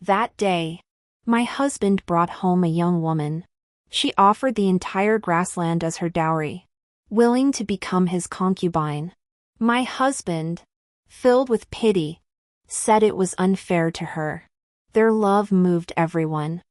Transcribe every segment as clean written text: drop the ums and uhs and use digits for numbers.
That day, my husband brought home a young woman. She offered the entire grassland as her dowry, willing to become his concubine. My husband, filled with pity, said it was unfair to her. Their love moved everyone.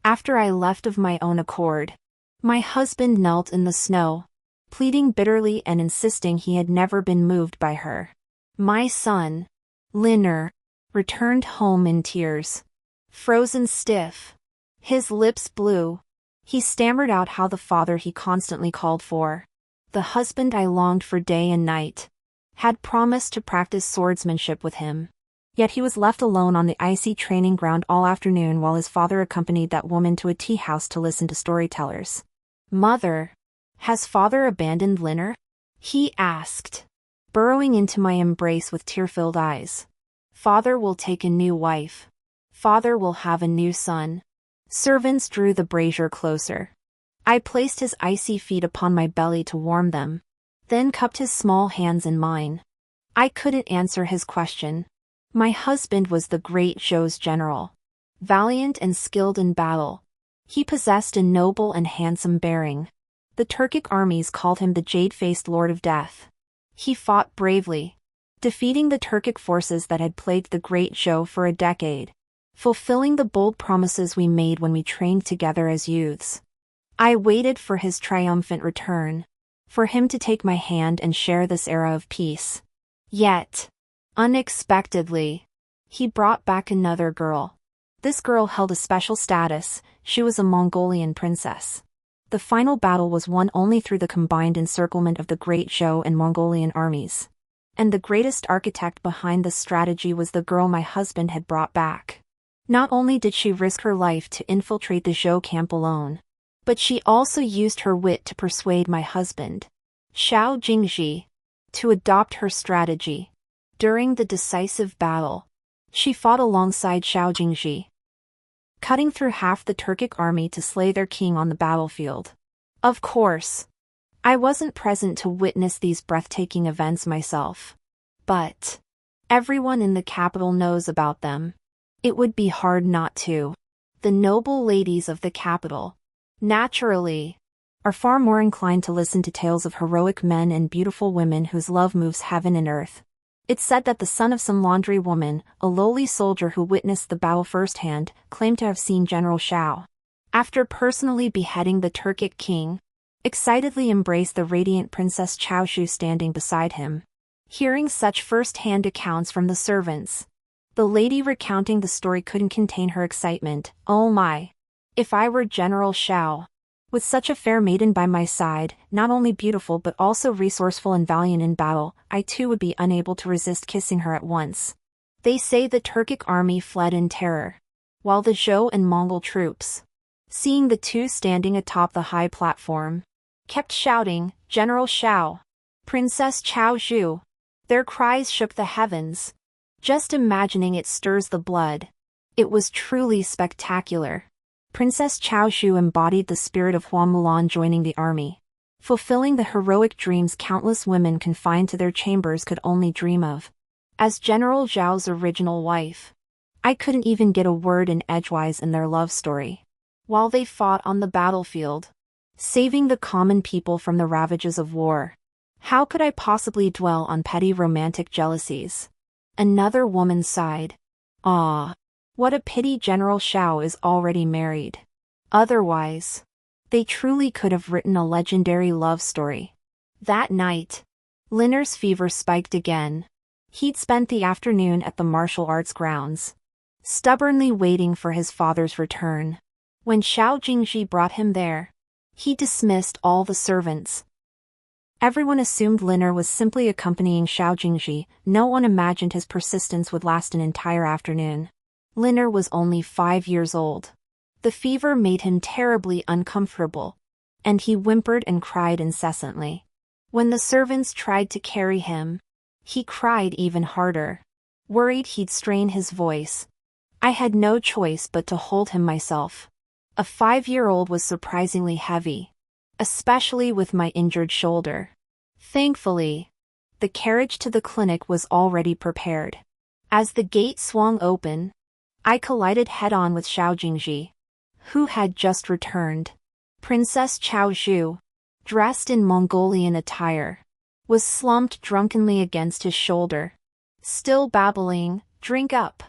After I left of my own accord, my husband knelt in the snow, pleading bitterly and insisting he had never been moved by her. My son, Linner, returned home in tears. Frozen stiff, his lips blue, he stammered out how the father he constantly called for, the husband I longed for day and night, had promised to practice swordsmanship with him. Yet he was left alone on the icy training ground all afternoon while his father accompanied that woman to a tea house to listen to storytellers. "Mother, has father abandoned Linner?" he asked, burrowing into my embrace with tear-filled eyes. "Father will take a new wife. Father will have a new son." Servants drew the brazier closer. I placed his icy feet upon my belly to warm them, then cupped his small hands in mine. I couldn't answer his question. My husband was the great Zhou's general, valiant and skilled in battle. He possessed a noble and handsome bearing. The Turkic armies called him the jade-faced Lord of Death. He fought bravely, defeating the Turkic forces that had plagued the great Zhou for a decade, fulfilling the bold promises we made when we trained together as youths. I waited for his triumphant return, for him to take my hand and share this era of peace. Yet, unexpectedly, he brought back another girl. This girl held a special status. She was a Mongolian princess. The final battle was won only through the combined encirclement of the Great Zhou and Mongolian armies. And the greatest architect behind this strategy was the girl my husband had brought back. Not only did she risk her life to infiltrate the Zhou camp alone, but she also used her wit to persuade my husband, Xiao Jingji, to adopt her strategy. During the decisive battle, she fought alongside Xiao Jingji, cutting through half the Turkic army to slay their king on the battlefield. Of course, I wasn't present to witness these breathtaking events myself, but everyone in the capital knows about them. It would be hard not to. The noble ladies of the capital, naturally, are far more inclined to listen to tales of heroic men and beautiful women whose love moves heaven and earth. It's said that the son of some laundry woman, a lowly soldier who witnessed the battle firsthand, claimed to have seen General Xiao, after personally beheading the Turkic king, excitedly embrace the radiant Princess Chaoshu standing beside him. Hearing such first-hand accounts from the servants, the lady recounting the story couldn't contain her excitement. "Oh my! If I were General Xiao, with such a fair maiden by my side, not only beautiful but also resourceful and valiant in battle, I too would be unable to resist kissing her at once." They say the Turkic army fled in terror, while the Zhou and Mongol troops, seeing the two standing atop the high platform, kept shouting, "General Xiao! Princess Chaozhu!" Their cries shook the heavens. Just imagining it stirs the blood. It was truly spectacular. Princess Chaozhu embodied the spirit of Hua Mulan joining the army, fulfilling the heroic dreams countless women confined to their chambers could only dream of. As General Zhao's original wife, I couldn't even get a word in edgewise in their love story. While they fought on the battlefield, saving the common people from the ravages of war, how could I possibly dwell on petty romantic jealousies? Another woman sighed. "Ah, what a pity General Xiao is already married. Otherwise, they truly could have written a legendary love story." That night, Linner's fever spiked again. He'd spent the afternoon at the martial arts grounds, stubbornly waiting for his father's return. When Xiao Jingji brought him there, he dismissed all the servants. Everyone assumed Linner was simply accompanying Xiao Jingji. No one imagined his persistence would last an entire afternoon. Linner was only 5 years old. The fever made him terribly uncomfortable, and he whimpered and cried incessantly. When the servants tried to carry him, he cried even harder, worried he'd strain his voice. I had no choice but to hold him myself. A 5-year-old was surprisingly heavy, especially with my injured shoulder. Thankfully, the carriage to the clinic was already prepared. As the gate swung open, I collided head-on with Xiao Jingji, who had just returned. Princess Chao Zhu, dressed in Mongolian attire, was slumped drunkenly against his shoulder, still babbling, "Drink up.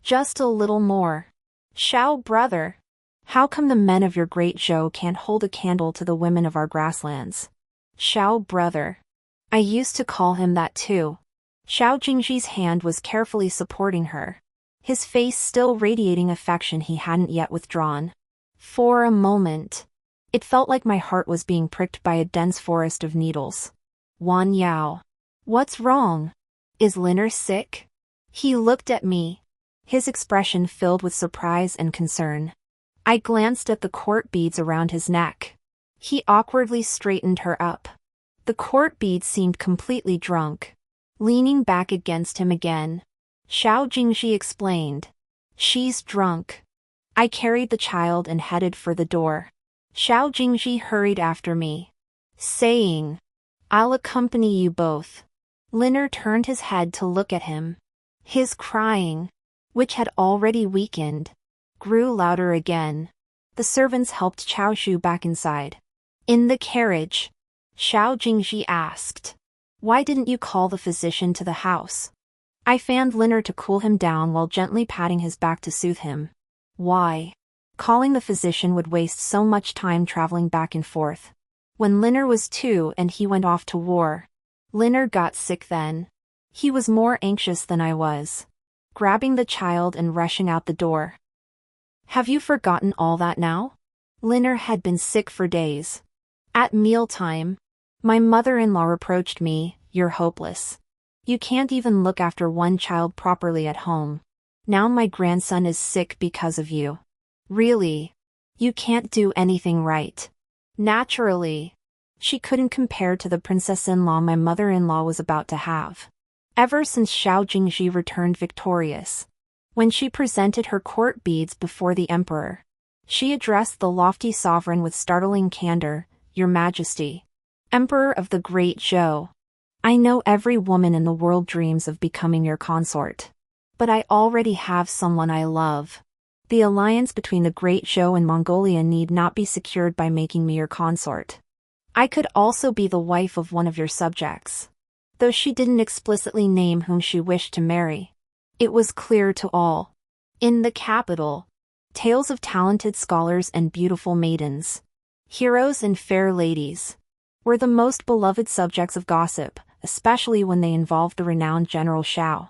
Just a little more. Xiao brother. How come the men of your great Zhou can't hold a candle to the women of our grasslands?" Xiao brother. I used to call him that too. Xiao Jingji's hand was carefully supporting her, his face still radiating affection he hadn't yet withdrawn. For a moment, it felt like my heart was being pricked by a dense forest of needles. Wan Yao. What's wrong? Is Liner sick? He looked at me, his expression filled with surprise and concern. I glanced at the court beads around his neck. He awkwardly straightened her up. The court beads seemed completely drunk. Leaning back against him again, Xiao Jingji explained. She's drunk. I carried the child and headed for the door. Xiao Jingji hurried after me, saying, I'll accompany you both. Liner turned his head to look at him. His crying, which had already weakened, grew louder again. The servants helped Chao Zhu back inside. In the carriage, Xiao Jingji asked, Why didn't you call the physician to the house? I fanned Liner to cool him down while gently patting his back to soothe him. Why? Calling the physician would waste so much time traveling back and forth. When Liner was 2 and he went off to war, Liner got sick then. He was more anxious than I was, grabbing the child and rushing out the door. Have you forgotten all that now? Liner had been sick for days. At mealtime, my mother-in-law reproached me, You're hopeless. You can't even look after one child properly at home. Now my grandson is sick because of you. Really? You can't do anything right. Naturally, she couldn't compare to the princess-in-law my mother-in-law was about to have. Ever since Xiao Jingji returned victorious, when she presented her court beads before the emperor, she addressed the lofty sovereign with startling candor, Your Majesty, Emperor of the Great Zhou. I know every woman in the world dreams of becoming your consort. But I already have someone I love. The alliance between the Great Zhou and Mongolia need not be secured by making me your consort. I could also be the wife of one of your subjects. Though she didn't explicitly name whom she wished to marry, it was clear to all. In the capital, tales of talented scholars and beautiful maidens, heroes and fair ladies, were the most beloved subjects of gossip, especially when they involved the renowned General Xiao.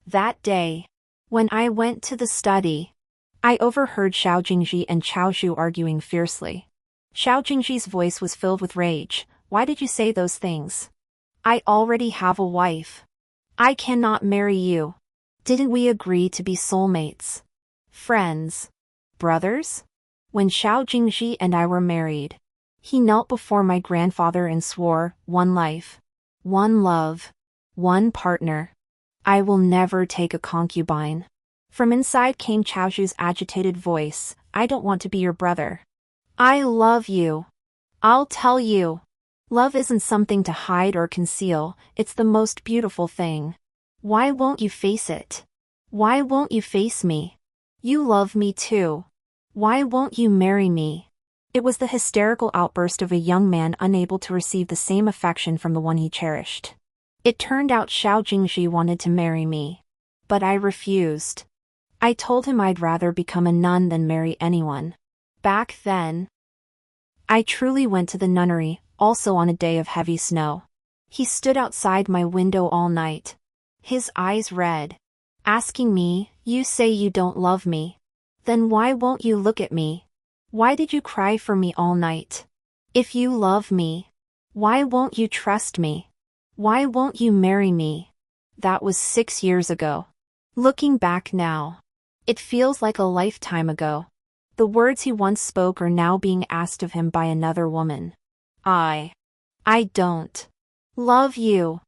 That day, when I went to the study, I overheard Xiao Jingji and Chao Zhu arguing fiercely. Xiao Jingji's voice was filled with rage. Why did you say those things? I already have a wife. I cannot marry you. Didn't we agree to be soulmates? Friends? Brothers? When Xiao Jingji and I were married, he knelt before my grandfather and swore, one life, one love, one partner. I will never take a concubine. From inside came Chao Zhu's agitated voice, I don't want to be your brother. I love you. I'll tell you. Love isn't something to hide or conceal, it's the most beautiful thing. Why won't you face it? Why won't you face me? You love me too. Why won't you marry me? It was the hysterical outburst of a young man unable to receive the same affection from the one he cherished. It turned out Xiao Jingji wanted to marry me. But I refused. I told him I'd rather become a nun than marry anyone. Back then, I truly went to the nunnery, also on a day of heavy snow. He stood outside my window all night, his eyes red, asking me, You say you don't love me. Then why won't you look at me? Why did you cry for me all night? If you love me, why won't you trust me? Why won't you marry me? That was 6 years ago. Looking back now, it feels like a lifetime ago. The words he once spoke are now being asked of him by another woman. I don't love you.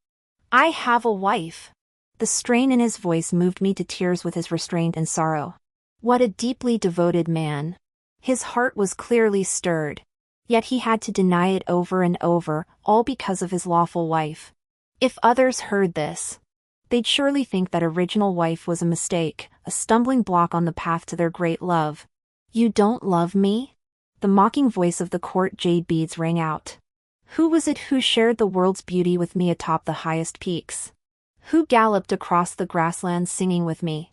I have a wife. The strain in his voice moved me to tears with his restraint and sorrow. What a deeply devoted man. His heart was clearly stirred. Yet he had to deny it over and over, all because of his lawful wife. If others heard this, They'd surely think that original wife was a mistake, a stumbling block on the path to their great love. You don't love me? The mocking voice of the court jade beads rang out. Who was it who shared the world's beauty with me atop the highest peaks? Who galloped across the grasslands singing with me?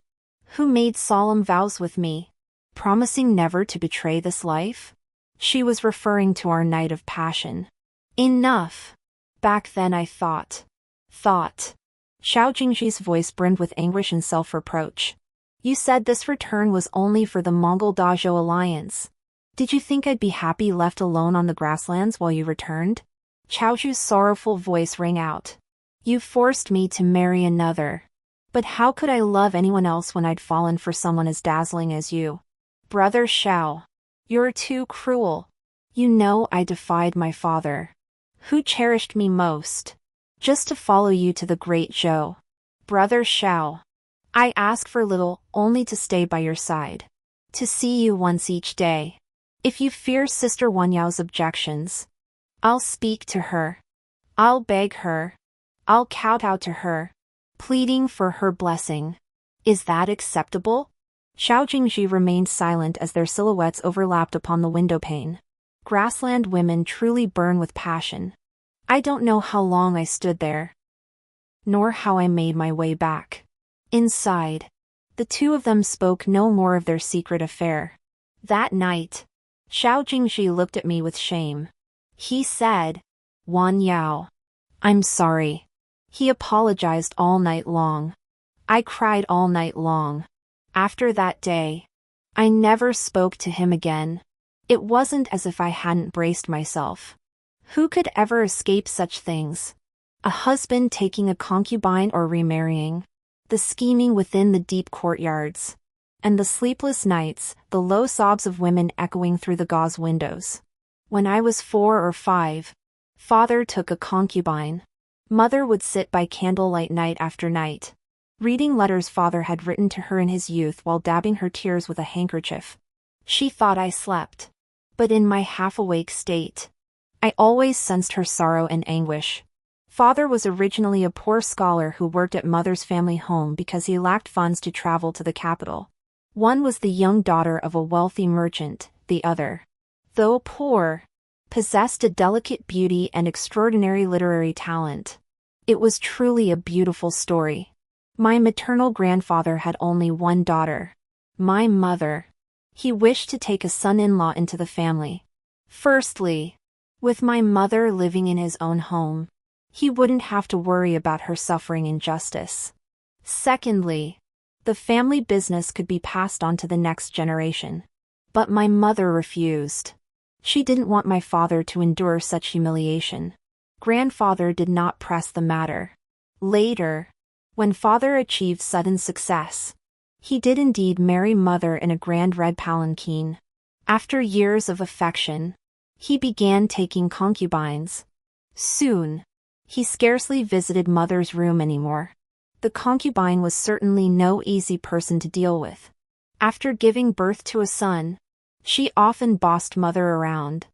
Who made solemn vows with me, promising never to betray this life? She was referring to our night of passion. Enough! Back then I thought. Xiao Jingji's voice brimmed with anguish and self-reproach. You said this return was only for the Mongol Dazhou alliance. Did you think I'd be happy left alone on the grasslands while you returned? Chaozhu's sorrowful voice rang out. You forced me to marry another. But how could I love anyone else when I'd fallen for someone as dazzling as you? Brother Xiao. You're too cruel. You know I defied my father, who cherished me most, just to follow you to the great Zhou. Brother Xiao. I ask for little, only to stay by your side, to see you once each day. If you fear Sister Wanyao's objections, I'll speak to her. I'll beg her. I'll kowtow to her, pleading for her blessing. Is that acceptable? Xiao Jingji remained silent as their silhouettes overlapped upon the windowpane. Grassland women truly burn with passion. I don't know how long I stood there, nor how I made my way back. Inside, the two of them spoke no more of their secret affair. That night, Xiao Jingji looked at me with shame. He said, Wan Yao, I'm sorry. He apologized all night long. I cried all night long. After that day, I never spoke to him again. It wasn't as if I hadn't braced myself. Who could ever escape such things? A husband taking a concubine or remarrying, the scheming within the deep courtyards, and the sleepless nights, the low sobs of women echoing through the gauze windows. When I was 4 or 5, father took a concubine. Mother would sit by candlelight night after night, reading letters father had written to her in his youth while dabbing her tears with a handkerchief. She thought I slept, but in my half-awake state, I always sensed her sorrow and anguish. Father was originally a poor scholar who worked at mother's family home because he lacked funds to travel to the capital. One was the young daughter of a wealthy merchant, the other, though poor, possessed a delicate beauty and extraordinary literary talent. It was truly a beautiful story. My maternal grandfather had only one daughter, my mother. He wished to take a son-in-law into the family. Firstly, with my mother living in his own home, he wouldn't have to worry about her suffering injustice. Secondly, the family business could be passed on to the next generation. But my mother refused. She didn't want my father to endure such humiliation. Grandfather did not press the matter. Later, when father achieved sudden success, he did indeed marry mother in a grand red palanquin. After years of affection, he began taking concubines. Soon, he scarcely visited mother's room anymore. The concubine was certainly no easy person to deal with. After giving birth to a son, she often bossed mother around,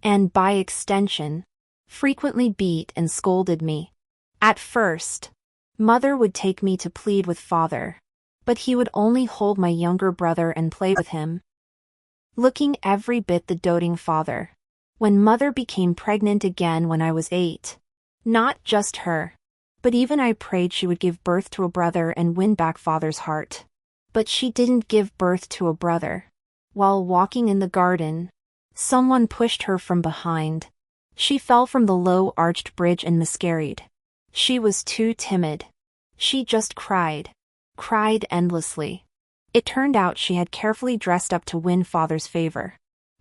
and by extension, frequently beat and scolded me. At first, mother would take me to plead with father, but he would only hold my younger brother and play with him, looking every bit the doting father. When mother became pregnant again when I was 8, not just her, but even I prayed she would give birth to a brother and win back father's heart. But she didn't give birth to a brother. While walking in the garden, someone pushed her from behind. She fell from the low arched bridge and miscarried. She was too timid. She just cried endlessly. It turned out she had carefully dressed up to win father's favor.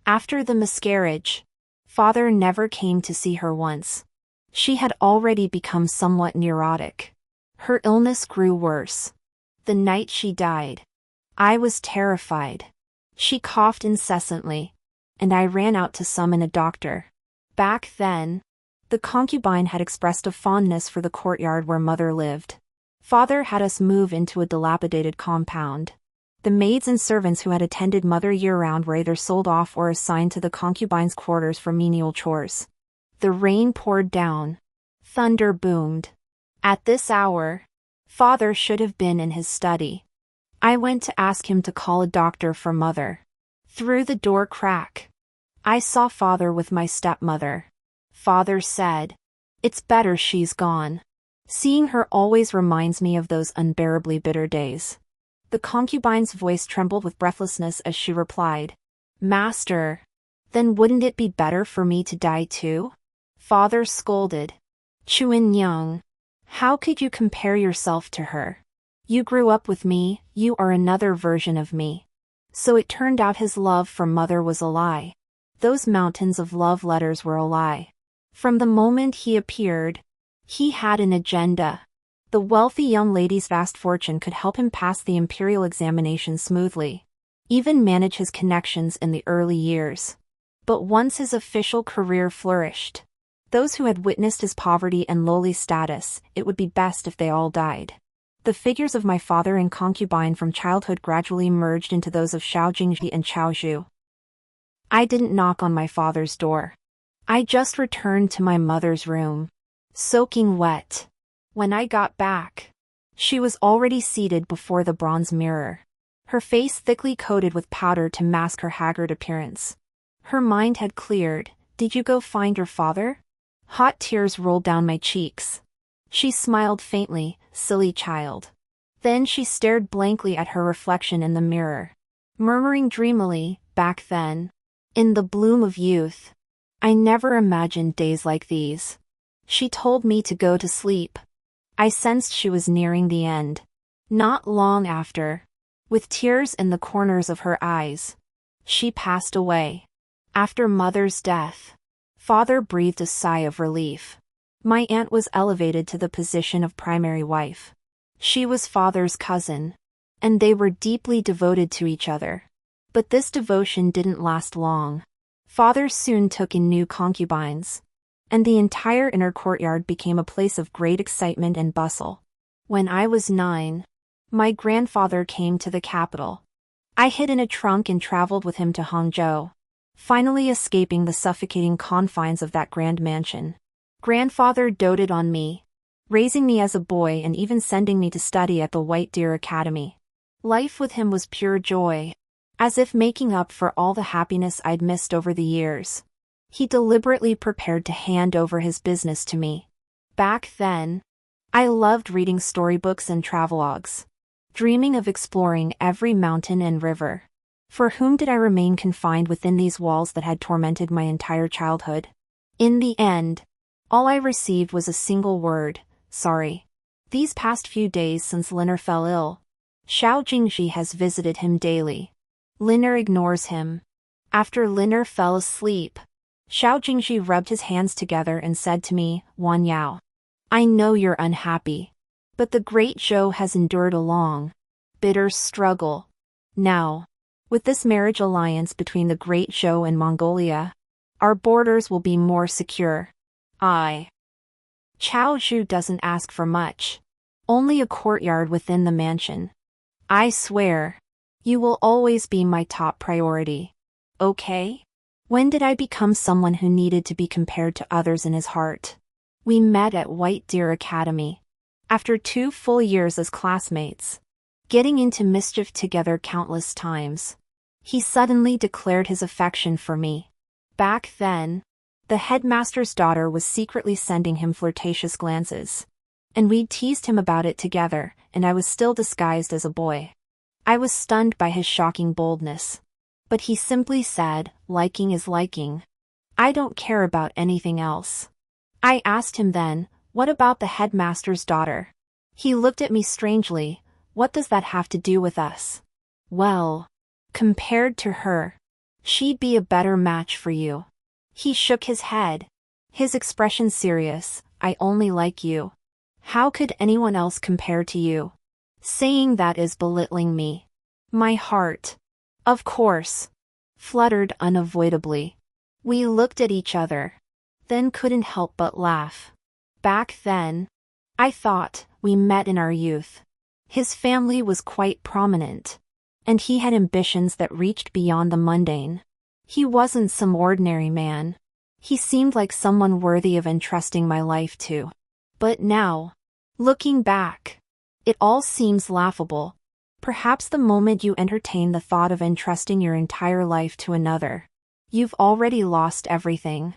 After the miscarriage, father never came to see her once. She had already become somewhat neurotic. Her illness grew worse. The night she died, I was terrified. She coughed incessantly, and I ran out to summon a doctor. Back then, the concubine had expressed a fondness for the courtyard where mother lived. Father had us move into a dilapidated compound. The maids and servants who had attended mother year-round were either sold off or assigned to the concubine's quarters for menial chores. The rain poured down. Thunder boomed. At this hour, Father should have been in his study. I went to ask him to call a doctor for mother. Through the door crack, I saw father with my stepmother. Father said, "It's better she's gone." Seeing her always reminds me of those unbearably bitter days. The concubine's voice trembled with breathlessness as she replied, "Master, then wouldn't it be better for me to die too?" Father scolded. "Chuin Young, how could you compare yourself to her? You grew up with me, you are another version of me." So it turned out his love for mother was a lie. Those mountains of love letters were a lie. From the moment he appeared, he had an agenda. The wealthy young lady's vast fortune could help him pass the imperial examination smoothly, even manage his connections in the early years. But once his official career flourished, those who had witnessed his poverty and lowly status, it would be best if they all died. The figures of my father and concubine from childhood gradually merged into those of Xiao Jingji and Qiao Zhu. I didn't knock on my father's door. I just returned to my mother's room, soaking wet. When I got back, she was already seated before the bronze mirror, her face thickly coated with powder to mask her haggard appearance. Her mind had cleared. "Did you go find your father?" Hot tears rolled down my cheeks. She smiled faintly, "Silly child." Then she stared blankly at her reflection in the mirror, murmuring dreamily, "Back then, in the bloom of youth, I never imagined days like these." She told me to go to sleep. I sensed she was nearing the end. Not long after, with tears in the corners of her eyes, she passed away. After mother's death, father breathed a sigh of relief. My aunt was elevated to the position of primary wife. She was father's cousin, and they were deeply devoted to each other. But this devotion didn't last long. Father soon took in new concubines, and the entire inner courtyard became a place of great excitement and bustle. When I was 9, my grandfather came to the capital. I hid in a trunk and traveled with him to Hangzhou, finally escaping the suffocating confines of that grand mansion. Grandfather doted on me, raising me as a boy and even sending me to study at the White Deer Academy. Life with him was pure joy, as if making up for all the happiness I'd missed over the years. He deliberately prepared to hand over his business to me. Back then, I loved reading storybooks and travelogues, dreaming of exploring every mountain and river. For whom did I remain confined within these walls that had tormented my entire childhood? In the end, all I received was a single word: sorry. These past few days since Liner fell ill, Xiao Jingji has visited him daily. Liner ignores him. After Liner fell asleep, Xiao Jingji rubbed his hands together and said to me, "Wan Yao, I know you're unhappy, but the great Zhou has endured a long, bitter struggle. Now, with this marriage alliance between the great Zhou and Mongolia, our borders will be more secure." Qiao Zhu doesn't ask for much, only a courtyard within the mansion. I swear, you will always be my top priority. Okay? When did I become someone who needed to be compared to others in his heart? We met at White Deer Academy. After 2 full years as classmates, getting into mischief together countless times, he suddenly declared his affection for me. Back then, the headmaster's daughter was secretly sending him flirtatious glances, and we'd teased him about it together, and I was still disguised as a boy. I was stunned by his shocking boldness. But he simply said, "Liking is liking. I don't care about anything else." I asked him then, "What about the headmaster's daughter?" He looked at me strangely. "What does that have to do with us?" "Well, compared to her, she'd be a better match for you." He shook his head, his expression serious. "I only like you. How could anyone else compare to you? Saying that is belittling me." My heart, of course, fluttered unavoidably. We looked at each other, then couldn't help but laugh. Back then, I thought, we met in our youth. His family was quite prominent, and he had ambitions that reached beyond the mundane. He wasn't some ordinary man. He seemed like someone worthy of entrusting my life to. But now, looking back, It all seems laughable. Perhaps the moment you entertain the thought of entrusting your entire life to another, you've already lost everything.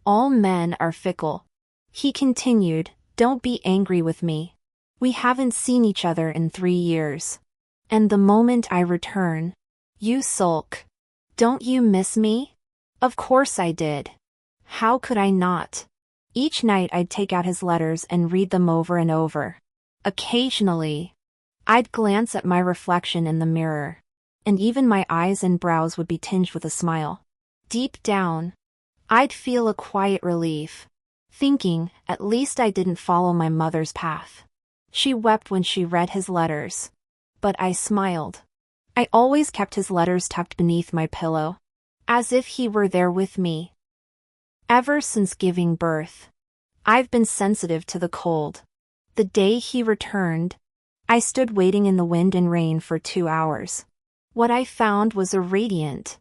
All men are fickle. He continued, don't be angry with me. We haven't seen each other in 3 years. And the moment I return, you sulk. Don't you miss me? Of course I did. How could I not? Each night I'd take out his letters and read them over and over. Occasionally, I'd glance at my reflection in the mirror, and even my eyes and brows would be tinged with a smile. Deep down, I'd feel a quiet relief, thinking, at least I didn't follow my mother's path. She wept when she read his letters, but I smiled. I always kept his letters tucked beneath my pillow, as if he were there with me. Ever since giving birth, I've been sensitive to the cold. The day he returned, I stood waiting in the wind and rain for 2 hours. What I found was a radiant,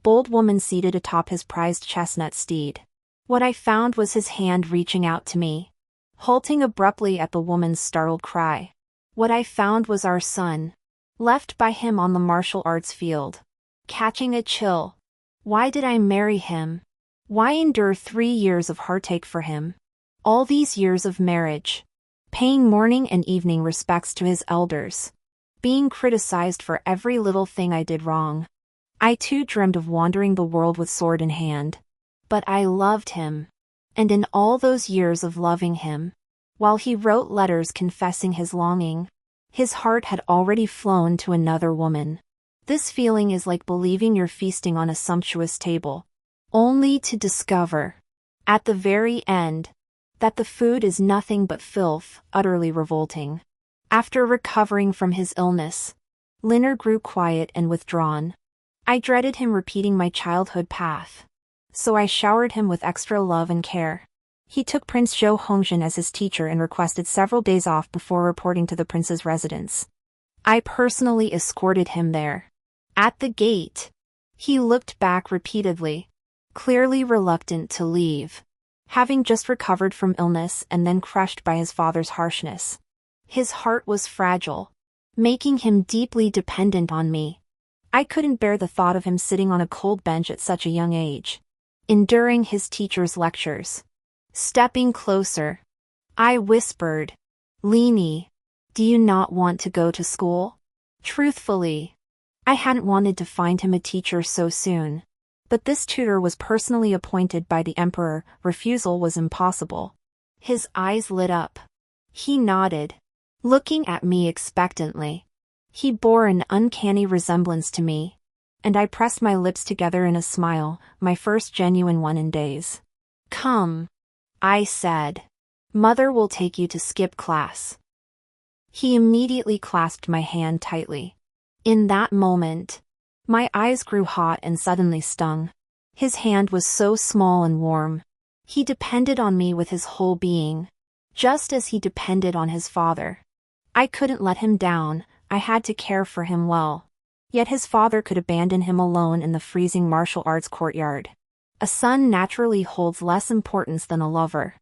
bold woman seated atop his prized chestnut steed. What I found was his hand reaching out to me, halting abruptly at the woman's startled cry. What I found was our son, left by him on the martial arts field, catching a chill. Why did I marry him? Why endure 3 years of heartache for him? All these years of marriage, paying morning and evening respects to his elders, being criticized for every little thing I did wrong. I too dreamed of wandering the world with sword in hand. But I loved him. And in all those years of loving him, while he wrote letters confessing his longing, his heart had already flown to another woman. This feeling is like believing you're feasting on a sumptuous table, only to discover, at the very end, that the food is nothing but filth, utterly revolting. After recovering from his illness, Linner grew quiet and withdrawn. I dreaded him repeating my childhood path, so I showered him with extra love and care. He took Prince Zhou Hongjin as his teacher and requested several days off before reporting to the prince's residence. I personally escorted him there. At the gate, he looked back repeatedly, clearly reluctant to leave, having just recovered from illness and then crushed by his father's harshness. His heart was fragile, making him deeply dependent on me. I couldn't bear the thought of him sitting on a cold bench at such a young age, enduring his teacher's lectures. Stepping closer, I whispered, "Lini, do you not want to go to school?" Truthfully, I hadn't wanted to find him a teacher so soon. But this tutor was personally appointed by the emperor. Refusal was impossible. His eyes lit up. He nodded, looking at me expectantly. He bore an uncanny resemblance to me, and I pressed my lips together in a smile, my first genuine one in days. "Come," I said. "Mother will take you to skip class." He immediately clasped my hand tightly. In that moment, my eyes grew hot and suddenly stung. His hand was so small and warm. He depended on me with his whole being, just as he depended on his father. I couldn't let him down. I had to care for him well. Yet his father could abandon him alone in the freezing martial arts courtyard. A son naturally holds less importance than a lover.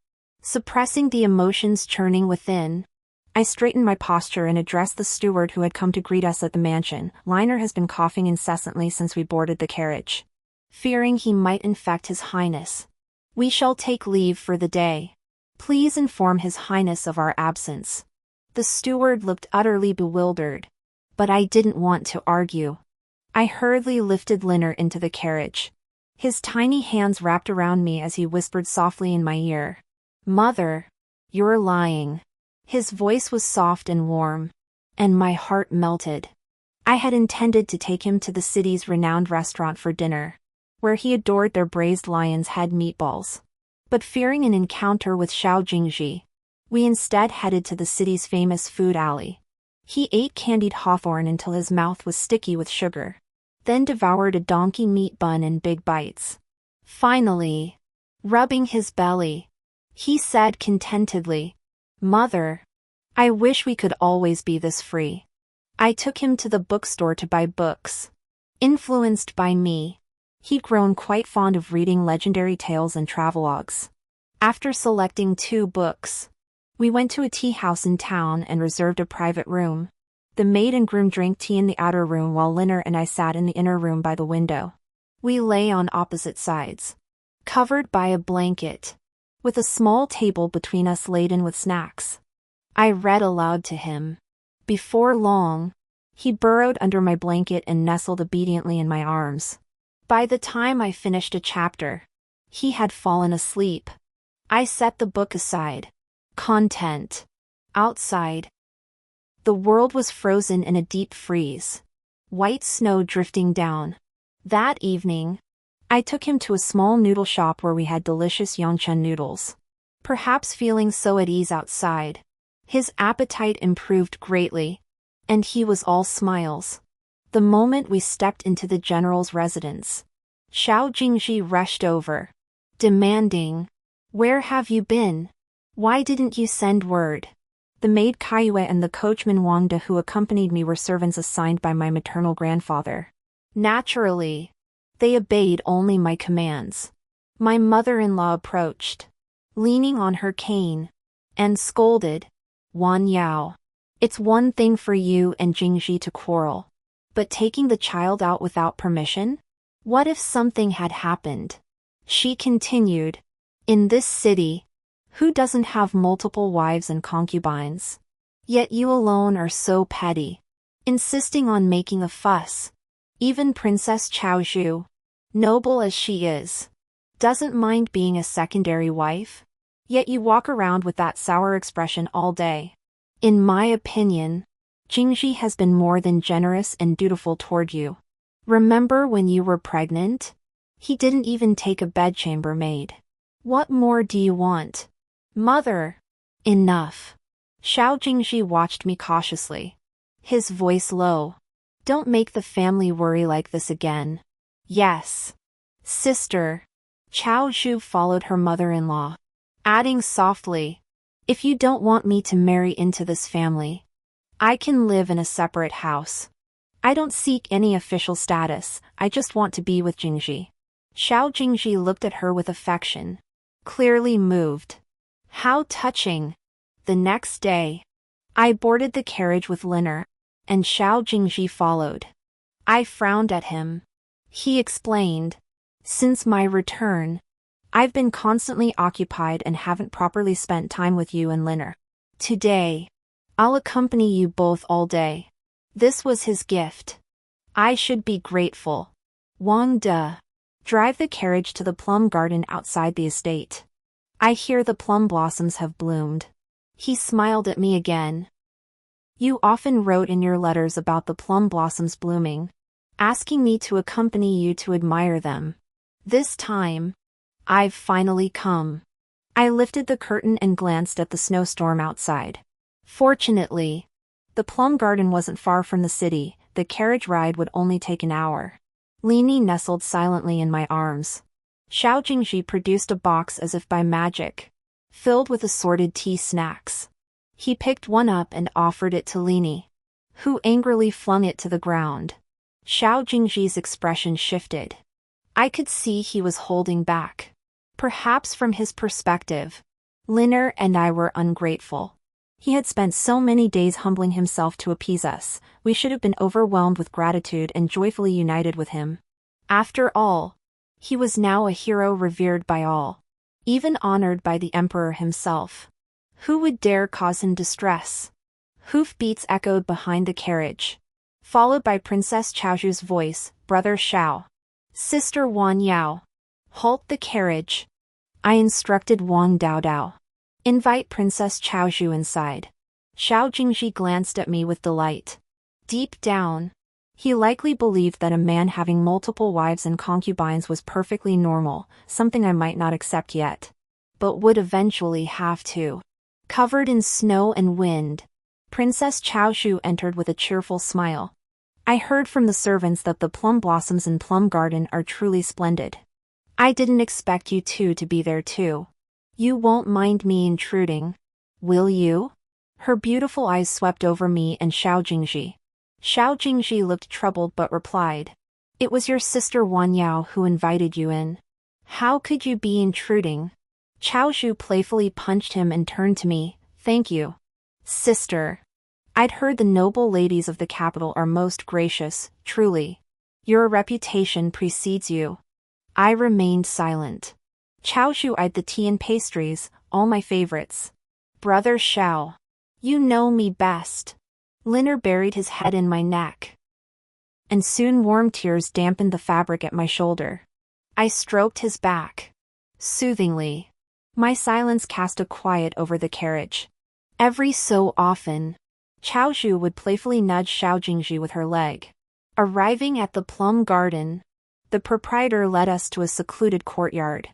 Suppressing the emotions churning within, I straightened my posture and addressed the steward who had come to greet us at the mansion. "Liner has been coughing incessantly since we boarded the carriage. Fearing he might infect His Highness, we shall take leave for the day. Please inform His Highness of our absence." The steward looked utterly bewildered, but I didn't want to argue. I hurriedly lifted Linner into the carriage. His tiny hands wrapped around me as he whispered softly in my ear, "Mother, you're lying." His voice was soft and warm, and my heart melted. I had intended to take him to the city's renowned restaurant for dinner, where he adored their braised lion's head meatballs. But fearing an encounter with Xiao Jingji, we instead headed to the city's famous food alley. He ate candied hawthorn until his mouth was sticky with sugar, then devoured a donkey meat bun in big bites. Finally, rubbing his belly, he said contentedly, "Mother, I wish we could always be this free." I took him to the bookstore to buy books. Influenced by me, he'd grown quite fond of reading legendary tales and travelogues. After selecting 2 books, We went to a tea house in town and reserved a private room. The maid and groom drank tea in the outer room while Linner and I sat in the inner room by the window. We lay on opposite sides, covered by a blanket, with a small table between us laden with snacks. I read aloud to him. Before long, he burrowed under my blanket and nestled obediently in my arms. By the time I finished a chapter, he had fallen asleep. I set the book aside. Content. Outside. The world was frozen in a deep freeze. White snow drifting down. That evening, I took him to a small noodle shop where we had delicious Yongchen noodles. Perhaps feeling so at ease outside, his appetite improved greatly, and he was all smiles. The moment we stepped into the general's residence, Xiao Jingji rushed over, demanding, "Where have you been? Why didn't you send word?" The maid Kaiyue and the coachman Wang De who accompanied me were servants assigned by my maternal grandfather. Naturally, they obeyed only my commands. My mother-in-law approached, leaning on her cane, and scolded, "Wan Yao, it's one thing for you and Jingji to quarrel, but taking the child out without permission? What if something had happened?" She continued, "In this city, who doesn't have multiple wives and concubines? Yet you alone are so petty, insisting on making a fuss. Even Princess Chaozhu, noble as she is, doesn't mind being a secondary wife. Yet you walk around with that sour expression all day. In my opinion, Jingji has been more than generous and dutiful toward you. Remember when you were pregnant? He didn't even take a bedchamber maid. What more do you want? Mother!" "Enough." Xiao Jingji watched me cautiously, his voice low. "Don't make the family worry like this again." "Yes, sister." Chao Zhu followed her mother-in-law, adding softly, "If you don't want me to marry into this family, I can live in a separate house. I don't seek any official status, I just want to be with Jingji." Xiao Jingji looked at her with affection, clearly moved. How touching. The next day, I boarded the carriage with Linner, and Xiao Jingji followed. I frowned at him. He explained, "Since my return, I've been constantly occupied and haven't properly spent time with you and Linner. Today, I'll accompany you both all day." This was his gift. I should be grateful. Wang De, drive the carriage to the plum garden outside the estate. I hear the plum blossoms have bloomed. He smiled at me again. You often wrote in your letters about the plum blossoms blooming, asking me to accompany you to admire them. This time, I've finally come. I lifted the curtain and glanced at the snowstorm outside. Fortunately, the plum garden wasn't far from the city. The carriage ride would only take an hour. Lini nestled silently in my arms. Xiao Jingji produced a box as if by magic, filled with assorted tea snacks. He picked one up and offered it to Lini, who angrily flung it to the ground. Xiao Jingji's expression shifted. I could see he was holding back. Perhaps from his perspective, Linner and I were ungrateful. He had spent so many days humbling himself to appease us, we should have been overwhelmed with gratitude and joyfully united with him. After all, he was now a hero revered by all, even honored by the emperor himself. Who would dare cause him distress? Hoofbeats echoed behind the carriage, followed by Princess Chaozhu's voice, "Brother Xiao. Sister Wan Yao. Halt the carriage." I instructed Wang Daodao. Invite Princess Chaozhu inside. Xiao Jingji glanced at me with delight. Deep down, he likely believed that a man having multiple wives and concubines was perfectly normal, something I might not accept yet, but would eventually have to. Covered in snow and wind, Princess Chaozhu entered with a cheerful smile. I heard from the servants that the plum blossoms in Plum Garden are truly splendid. I didn't expect you two to be there too. You won't mind me intruding, will you? Her beautiful eyes swept over me and Xiao Jingji. Xiao Jingji looked troubled but replied, "It was your sister Wan Yao who invited you in. How could you be intruding?" Chaozhu playfully punched him and turned to me, Thank you, sister. I'd heard the noble ladies of the capital are most gracious, truly. Your reputation precedes you. I remained silent. Chao Shu eyed the tea and pastries, all my favorites. Brother Xiao. You know me best. Liner buried his head in my neck. And soon warm tears dampened the fabric at my shoulder. I stroked his back. Soothingly. My silence cast a quiet over the carriage. Every so often, Chao Shu would playfully nudge Xiao Jingji with her leg. Arriving at the plum garden, the proprietor led us to a secluded courtyard.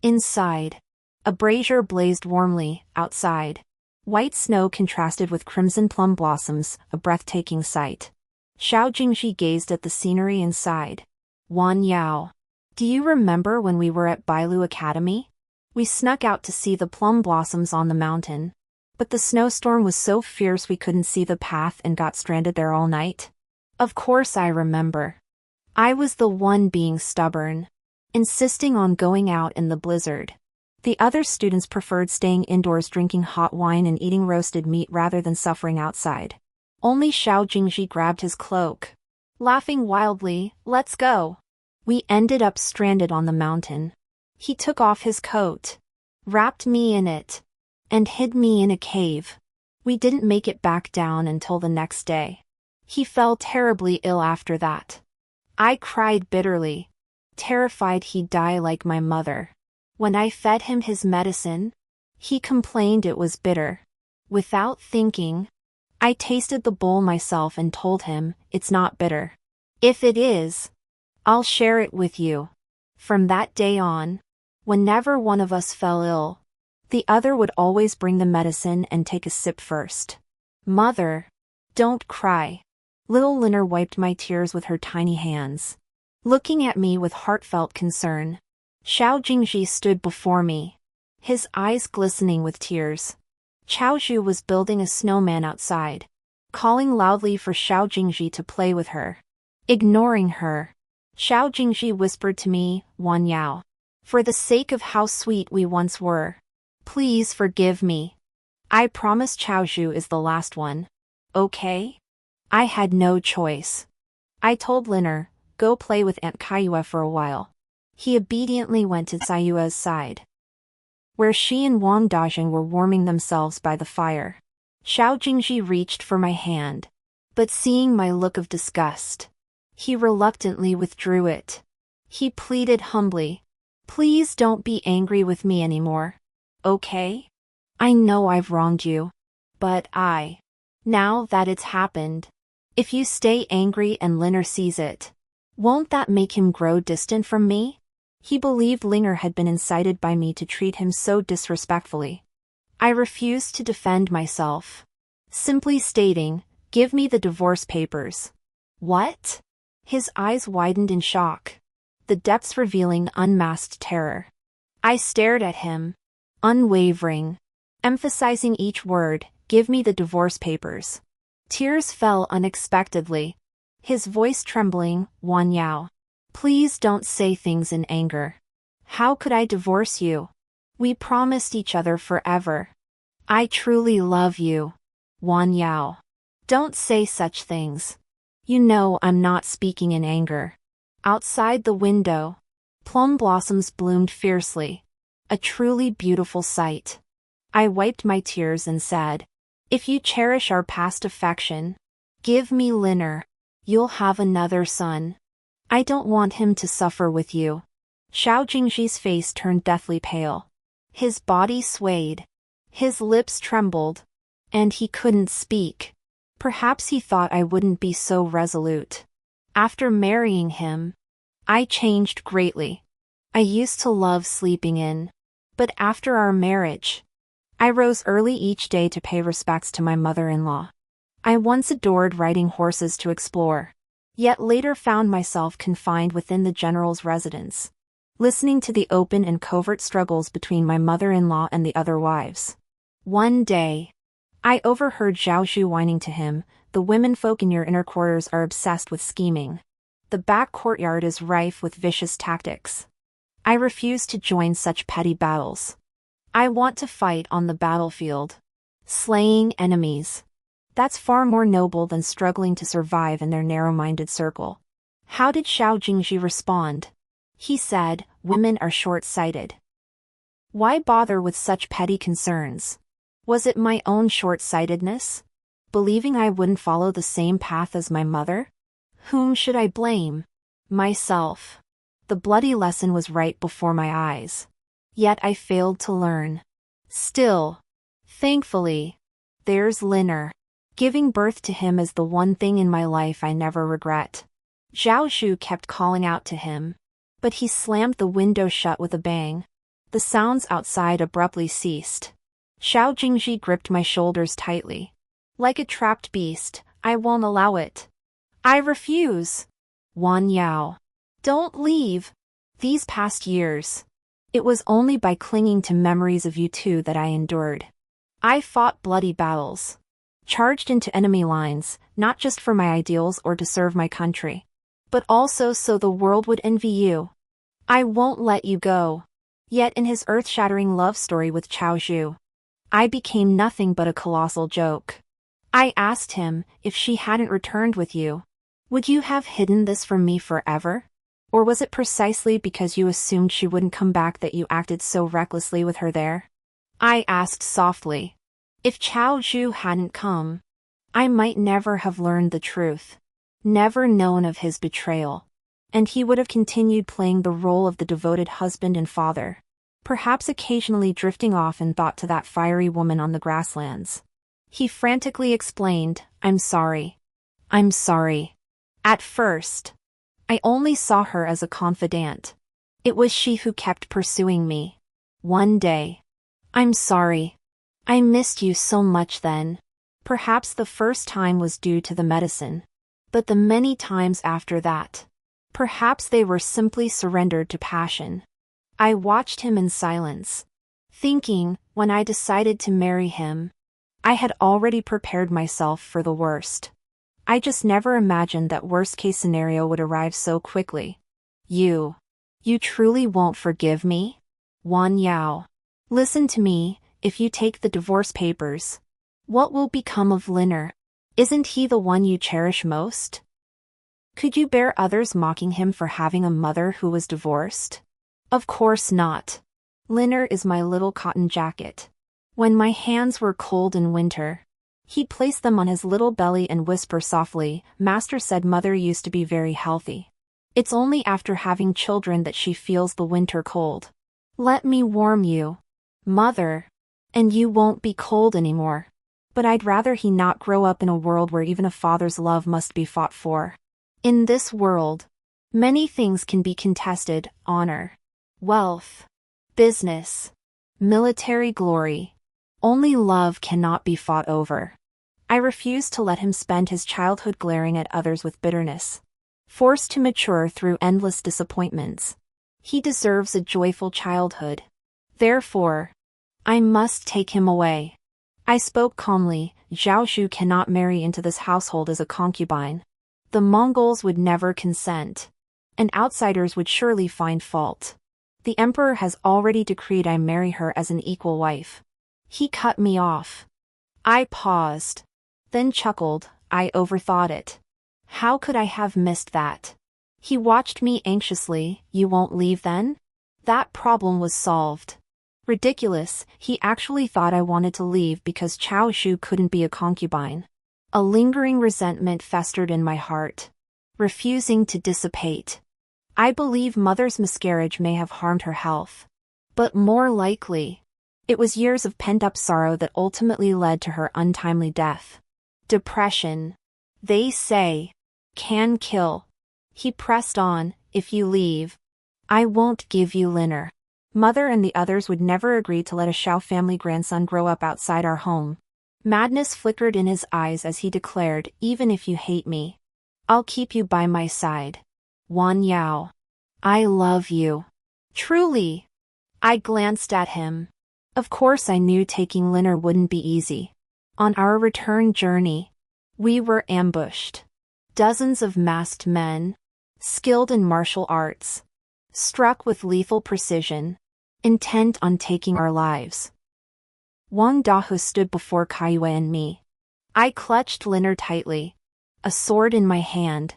Inside, a brazier blazed warmly. Outside, white snow contrasted with crimson plum blossoms, a breathtaking sight. Xiao Jingji gazed at the scenery inside. Wan Yao. Do you remember when we were at Bailu Academy? We snuck out to see the plum blossoms on the mountain. But the snowstorm was so fierce we couldn't see the path and got stranded there all night. Of course I remember. I was the one being stubborn, insisting on going out in the blizzard. The other students preferred staying indoors drinking hot wine and eating roasted meat rather than suffering outside. Only Xiao Jingji grabbed his cloak. Laughing wildly, let's go. We ended up stranded on the mountain. He took off his coat, wrapped me in it, and hid me in a cave. We didn't make it back down until the next day. He fell terribly ill after that. I cried bitterly, terrified he'd die like my mother. When I fed him his medicine, he complained it was bitter. Without thinking, I tasted the bowl myself and told him, it's not bitter. If it is, I'll share it with you. From that day on, whenever one of us fell ill, the other would always bring the medicine and take a sip first. Mother, don't cry. Little Liner wiped my tears with her tiny hands. Looking at me with heartfelt concern, Xiao Jingji stood before me, his eyes glistening with tears. Chao Shu was building a snowman outside, calling loudly for Xiao Jingji to play with her. Ignoring her, Xiao Jingji whispered to me, Wan Yao. For the sake of how sweet we once were, please forgive me. I promise Chao Shu is the last one. Okay? I had no choice. I told Liner, go play with Aunt Kaiyue for a while. He obediently went to Sayue's side, where she and Wang Dajing were warming themselves by the fire. Xiao Jingji reached for my hand, but seeing my look of disgust, he reluctantly withdrew it. He pleaded humbly, please don't be angry with me anymore. Okay? I know I've wronged you. But now that it's happened, if you stay angry and Liner sees it, won't that make him grow distant from me? He believed Liner had been incited by me to treat him so disrespectfully. I refused to defend myself, simply stating, give me the divorce papers. What? His eyes widened in shock, the depths revealing unmasked terror. I stared at him, unwavering, emphasizing each word, give me the divorce papers. Tears fell unexpectedly, his voice trembling, Wan Yao. Please don't say things in anger. How could I divorce you? We promised each other forever. I truly love you. Wan Yao. Don't say such things. You know I'm not speaking in anger. Outside the window, plum blossoms bloomed fiercely. A truly beautiful sight. I wiped my tears and said, if you cherish our past affection, give me Liner. You'll have another son. I don't want him to suffer with you. Xiao Jingji's face turned deathly pale. His body swayed. His lips trembled. And he couldn't speak. Perhaps he thought I wouldn't be so resolute. After marrying him, I changed greatly. I used to love sleeping in. But after our marriage, I rose early each day to pay respects to my mother-in-law. I once adored riding horses to explore, yet later found myself confined within the general's residence, listening to the open and covert struggles between my mother-in-law and the other wives. One day, I overheard Zhao Xu whining to him, the womenfolk in your inner quarters are obsessed with scheming. The back courtyard is rife with vicious tactics. I refuse to join such petty battles. I want to fight on the battlefield. Slaying enemies. That's far more noble than struggling to survive in their narrow-minded circle. How did Xiao Jingji respond? He said, "Women are short-sighted. Why bother with such petty concerns? Was it my own short-sightedness? Believing I wouldn't follow the same path as my mother? Whom should I blame? Myself. The bloody lesson was right before my eyes. Yet I failed to learn. Still, thankfully, there's Liner. Giving birth to him is the one thing in my life I never regret." Zhao Zhu kept calling out to him, but he slammed the window shut with a bang. The sounds outside abruptly ceased. Xiao Jingji gripped my shoulders tightly. "Like a trapped beast, I won't allow it. I refuse. Wan Yao. Don't leave. These past years. It was only by clinging to memories of you two that I endured. I fought bloody battles. Charged into enemy lines, not just for my ideals or to serve my country, but also so the world would envy you. I won't let you go." Yet in his earth-shattering love story with Chao Zhu, I became nothing but a colossal joke. I asked him, if she hadn't returned with you, would you have hidden this from me forever? Or was it precisely because you assumed she wouldn't come back that you acted so recklessly with her there? I asked softly. If Chao Zhu hadn't come, I might never have learned the truth, never known of his betrayal, and he would have continued playing the role of the devoted husband and father, perhaps occasionally drifting off in thought to that fiery woman on the grasslands. He frantically explained, "I'm sorry. I'm sorry. At first, I only saw her as a confidant. It was she who kept pursuing me. One day. I'm sorry. I missed you so much then. Perhaps the first time was due to the medicine, but the many times after that, perhaps they were simply surrendered to passion." I watched him in silence, thinking, when I decided to marry him, I had already prepared myself for the worst. I just never imagined that worst-case scenario would arrive so quickly. You truly won't forgive me? Wan Yao. Listen to me, if you take the divorce papers, what will become of Liner? Isn't he the one you cherish most? Could you bear others mocking him for having a mother who was divorced? Of course not. Liner is my little cotton jacket. When my hands were cold in winter, he'd place them on his little belly and whisper softly, "Master said mother used to be very healthy. It's only after having children that she feels the winter cold. Let me warm you, mother, and you won't be cold anymore." But I'd rather he not grow up in a world where even a father's love must be fought for. In this world, many things can be contested: honor, wealth, business, military glory. Only love cannot be fought over. I refused to let him spend his childhood glaring at others with bitterness, forced to mature through endless disappointments. He deserves a joyful childhood. Therefore, I must take him away. I spoke calmly. Zhao Zhu cannot marry into this household as a concubine. The Mongols would never consent, and outsiders would surely find fault. The emperor has already decreed I marry her as an equal wife. He cut me off. I paused, then chuckled. I overthought it. How could I have missed that? He watched me anxiously. You won't leave then? That problem was solved. Ridiculous, he actually thought I wanted to leave because Chao Zhu couldn't be a concubine. A lingering resentment festered in my heart, refusing to dissipate. I believe mother's miscarriage may have harmed her health, but more likely, it was years of pent-up sorrow that ultimately led to her untimely death. Depression, they say, can kill. He pressed on. If you leave, I won't give you Liner. Mother and the others would never agree to let a Shao family grandson grow up outside our home. Madness flickered in his eyes as he declared, even if you hate me, I'll keep you by my side. Wan Yao. I love you. Truly. I glanced at him. Of course I knew taking Liner wouldn't be easy. On our return journey, we were ambushed. Dozens of masked men, skilled in martial arts, struck with lethal precision, intent on taking our lives. Wang Dahu stood before Kaiyue and me. I clutched Liner tightly, a sword in my hand.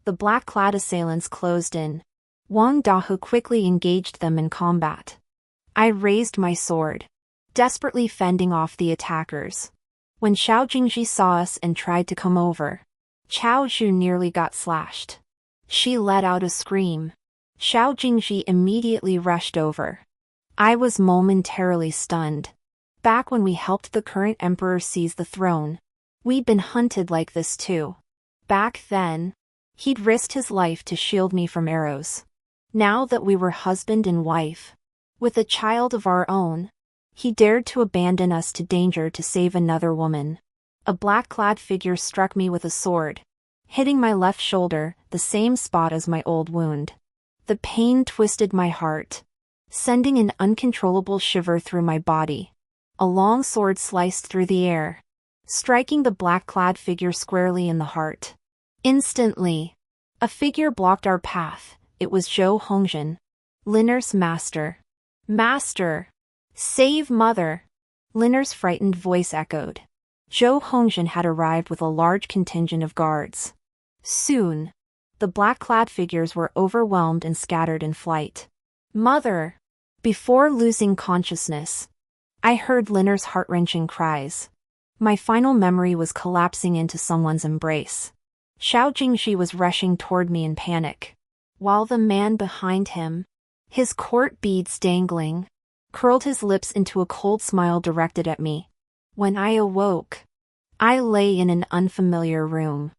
The black-clad assailants closed in. Wang Dahu quickly engaged them in combat. I raised my sword, desperately fending off the attackers. When Xiao Jingji saw us and tried to come over, Chao Zhu nearly got slashed. She let out a scream. Xiao Jingji immediately rushed over. I was momentarily stunned. Back when we helped the current emperor seize the throne, we'd been hunted like this too. Back then, he'd risked his life to shield me from arrows. Now that we were husband and wife, with a child of our own, he dared to abandon us to danger to save another woman. A black-clad figure struck me with a sword, hitting my left shoulder, the same spot as my old wound. The pain twisted my heart, sending an uncontrollable shiver through my body. A long sword sliced through the air, striking the black-clad figure squarely in the heart. Instantly, a figure blocked our path. It was Zhou Hongjin, Liner's master. Master! Save mother! Liner's frightened voice echoed. Zhou Hongjin had arrived with a large contingent of guards. Soon, the black-clad figures were overwhelmed and scattered in flight. Mother! Before losing consciousness, I heard Liner's heart-wrenching cries. My final memory was collapsing into someone's embrace. Xiao Jingji was rushing toward me in panic, while the man behind him, his court beads dangling, curled his lips into a cold smile directed at me. When I awoke, I lay in an unfamiliar room.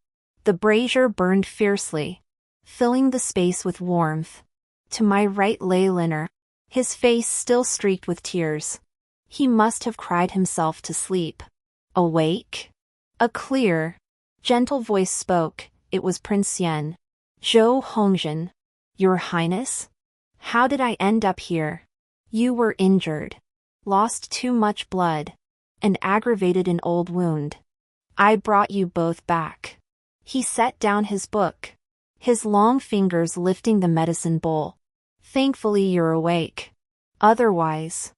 The brazier burned fiercely, filling the space with warmth. To my right lay Liner, his face still streaked with tears. He must have cried himself to sleep. Awake? A clear, gentle voice spoke. It was Prince Yan. Zhou Hongjin. Your Highness? How did I end up here? You were injured. Lost too much blood. And aggravated an old wound. I brought you both back. He set down his book, his long fingers lifting the medicine bowl. Thankfully you're awake. Otherwise,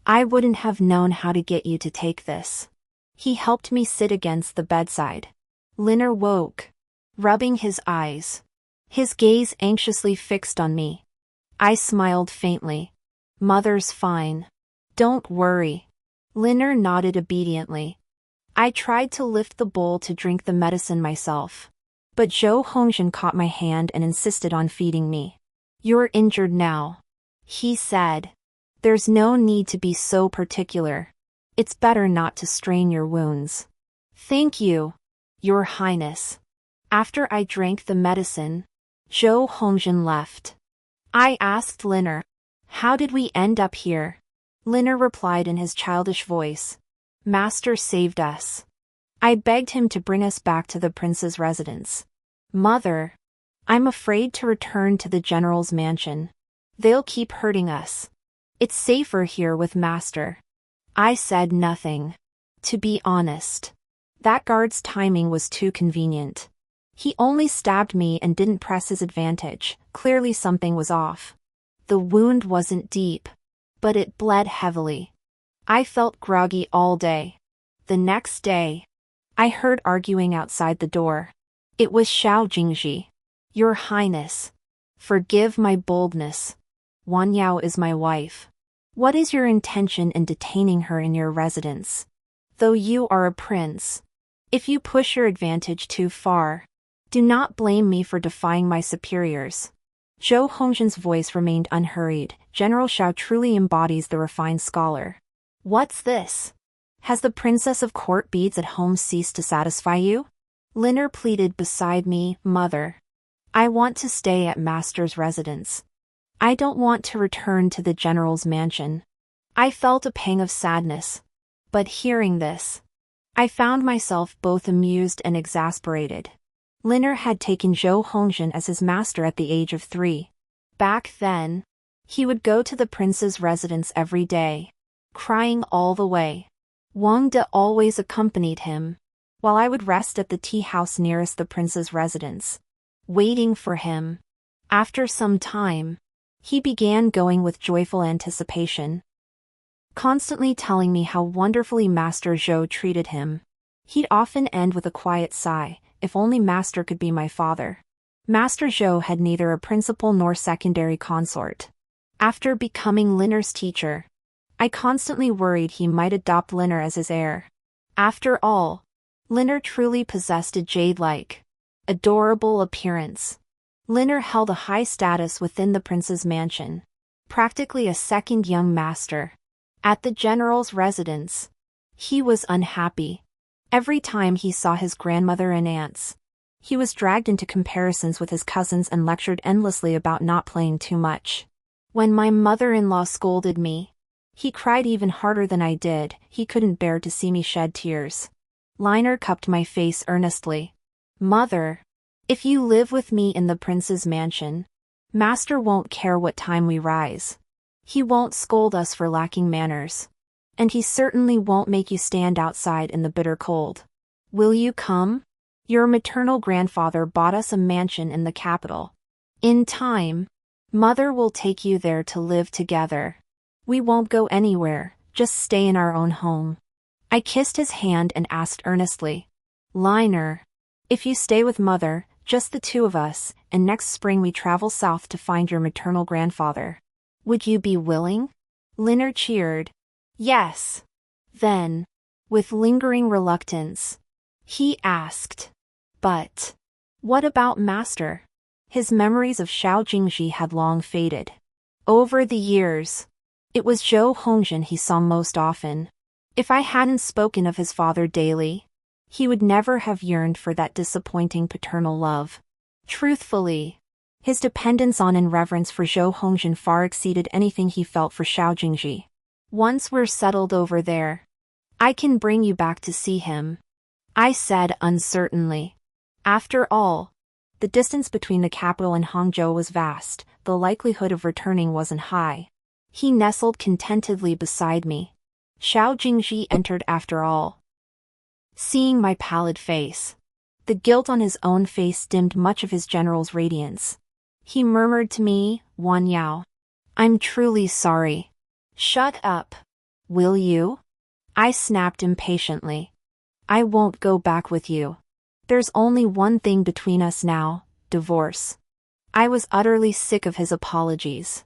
I wouldn't have known how to get you to take this. He helped me sit against the bedside. Liner woke, rubbing his eyes, his gaze anxiously fixed on me. I smiled faintly. Mother's fine. Don't worry. Liner nodded obediently. I tried to lift the bowl to drink the medicine myself, but Zhou Hongjin caught my hand and insisted on feeding me. You're injured now, he said. There's no need to be so particular. It's better not to strain your wounds. Thank you, Your Highness. After I drank the medicine, Zhou Hongjin left. I asked Liner, how did we end up here? Liner replied in his childish voice. Master saved us. I begged him to bring us back to the prince's residence. Mother, I'm afraid to return to the general's mansion. They'll keep hurting us. It's safer here with Master. I said nothing. To be honest, that guard's timing was too convenient. He only stabbed me and didn't press his advantage. Clearly something was off. The wound wasn't deep, but it bled heavily. I felt groggy all day. The next day, I heard arguing outside the door. It was Xiao Jingji. Your Highness, forgive my boldness. Wan Yao is my wife. What is your intention in detaining her in your residence? Though you are a prince, if you push your advantage too far, do not blame me for defying my superiors. Zhou Hongjin's voice remained unhurried. General Xiao truly embodies the refined scholar. What's this? Has the princess of court beads at home ceased to satisfy you? Liner pleaded beside me. Mother, I want to stay at Master's residence. I don't want to return to the general's mansion. I felt a pang of sadness. But hearing this, I found myself both amused and exasperated. Liner had taken Zhou Hongjin as his master at the age of 3. Back then, he would go to the prince's residence every day, crying all the way. Wang De always accompanied him, while I would rest at the tea house nearest the prince's residence, waiting for him. After some time, he began going with joyful anticipation. constantly telling me how wonderfully Master Zhou treated him. He'd often end with a quiet sigh, if only Master could be my father. Master Zhou had neither a principal nor secondary consort. After becoming Linner's teacher, I constantly worried he might adopt Linner as his heir. After all, Linner truly possessed a jade-like, adorable appearance. Linner held a high status within the prince's mansion, practically a second young master. At the general's residence, he was unhappy. Every time he saw his grandmother and aunts, he was dragged into comparisons with his cousins and lectured endlessly about not playing too much. When my mother-in-law scolded me, he cried even harder than I did. He couldn't bear to see me shed tears. Linner cupped my face earnestly. "Mother, if you live with me in the prince's mansion, Master won't care what time we rise. He won't scold us for lacking manners. And he certainly won't make you stand outside in the bitter cold. Will you come? Your maternal grandfather bought us a mansion in the capital. In time, Mother will take you there to live together. We won't go anywhere, just stay in our own home." I kissed his hand and asked earnestly, "Linner, if you stay with Mother, just the two of us, and next spring we travel south to find your maternal grandfather, would you be willing?" Linner cheered. "Yes." Then, with lingering reluctance, he asked, "But what about Master?" His memories of Xiao Jingji had long faded. Over the years, it was Zhou Hongjin he saw most often. If I hadn't spoken of his father daily, he would never have yearned for that disappointing paternal love. Truthfully, his dependence on and reverence for Zhou Hongjin far exceeded anything he felt for Xiao Jingji. "Once we're settled over there, I can bring you back to see him," I said uncertainly. After all, the distance between the capital and Hangzhou was vast, the likelihood of returning wasn't high. He nestled contentedly beside me. Xiao Jingji entered after all. Seeing my pallid face, the guilt on his own face dimmed much of his general's radiance. He murmured to me, "Wan Yao, I'm truly sorry." "Shut up. Will you?" I snapped impatiently. "I won't go back with you. There's only one thing between us now, divorce." I was utterly sick of his apologies.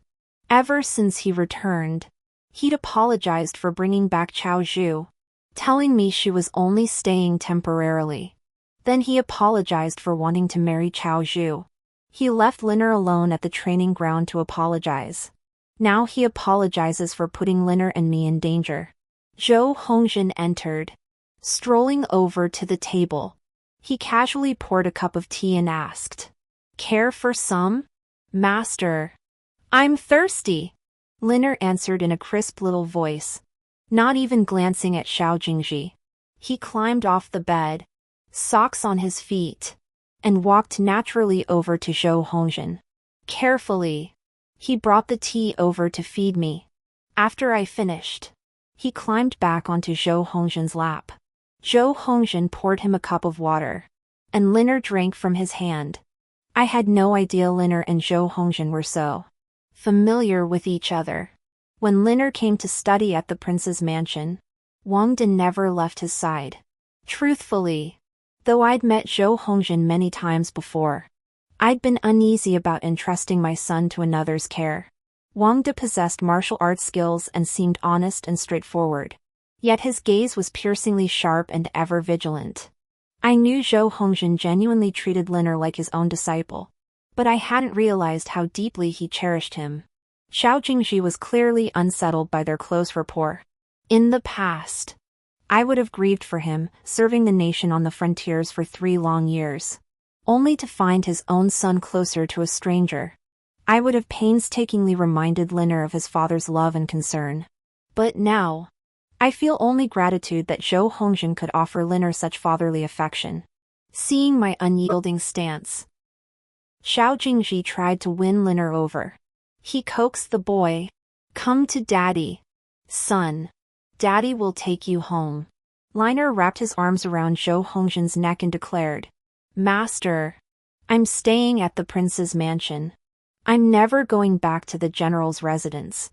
Ever since he returned, he'd apologized for bringing back Chao Zhu, telling me she was only staying temporarily. Then he apologized for wanting to marry Chao Zhu. He left Linner alone at the training ground to apologize. Now he apologizes for putting Linner and me in danger. Zhou Hongjin entered. Strolling over to the table, he casually poured a cup of tea and asked, "Care for some?" "Master, I'm thirsty," Linner answered in a crisp little voice, not even glancing at Xiao Jingji. He climbed off the bed, socks on his feet, and walked naturally over to Zhou Hongjin. Carefully, he brought the tea over to feed me. After I finished, he climbed back onto Zhou Hongjin's lap. Zhou Hongjin poured him a cup of water, and Linner drank from his hand. I had no idea Linner and Zhou Hongjin were so familiar with each other. When Linner came to study at the prince's mansion, Wang De never left his side. Truthfully, though I'd met Zhou Hongjin many times before, I'd been uneasy about entrusting my son to another's care. Wang De possessed martial arts skills and seemed honest and straightforward. Yet his gaze was piercingly sharp and ever vigilant. I knew Zhou Hongjin genuinely treated Linner like his own disciple, but I hadn't realized how deeply he cherished him. Xiao Jingji was clearly unsettled by their close rapport. In the past, I would have grieved for him, serving the nation on the frontiers for 3 long years, only to find his own son closer to a stranger. I would have painstakingly reminded Linner of his father's love and concern. But now, I feel only gratitude that Zhou Hongjin could offer Linner such fatherly affection. Seeing my unyielding stance, Xiao Jingji tried to win Linner over. He coaxed the boy, "Come to Daddy. Son, Daddy will take you home." Linner wrapped his arms around Zhou Hongjin's neck and declared, "Master, I'm staying at the prince's mansion. I'm never going back to the general's residence."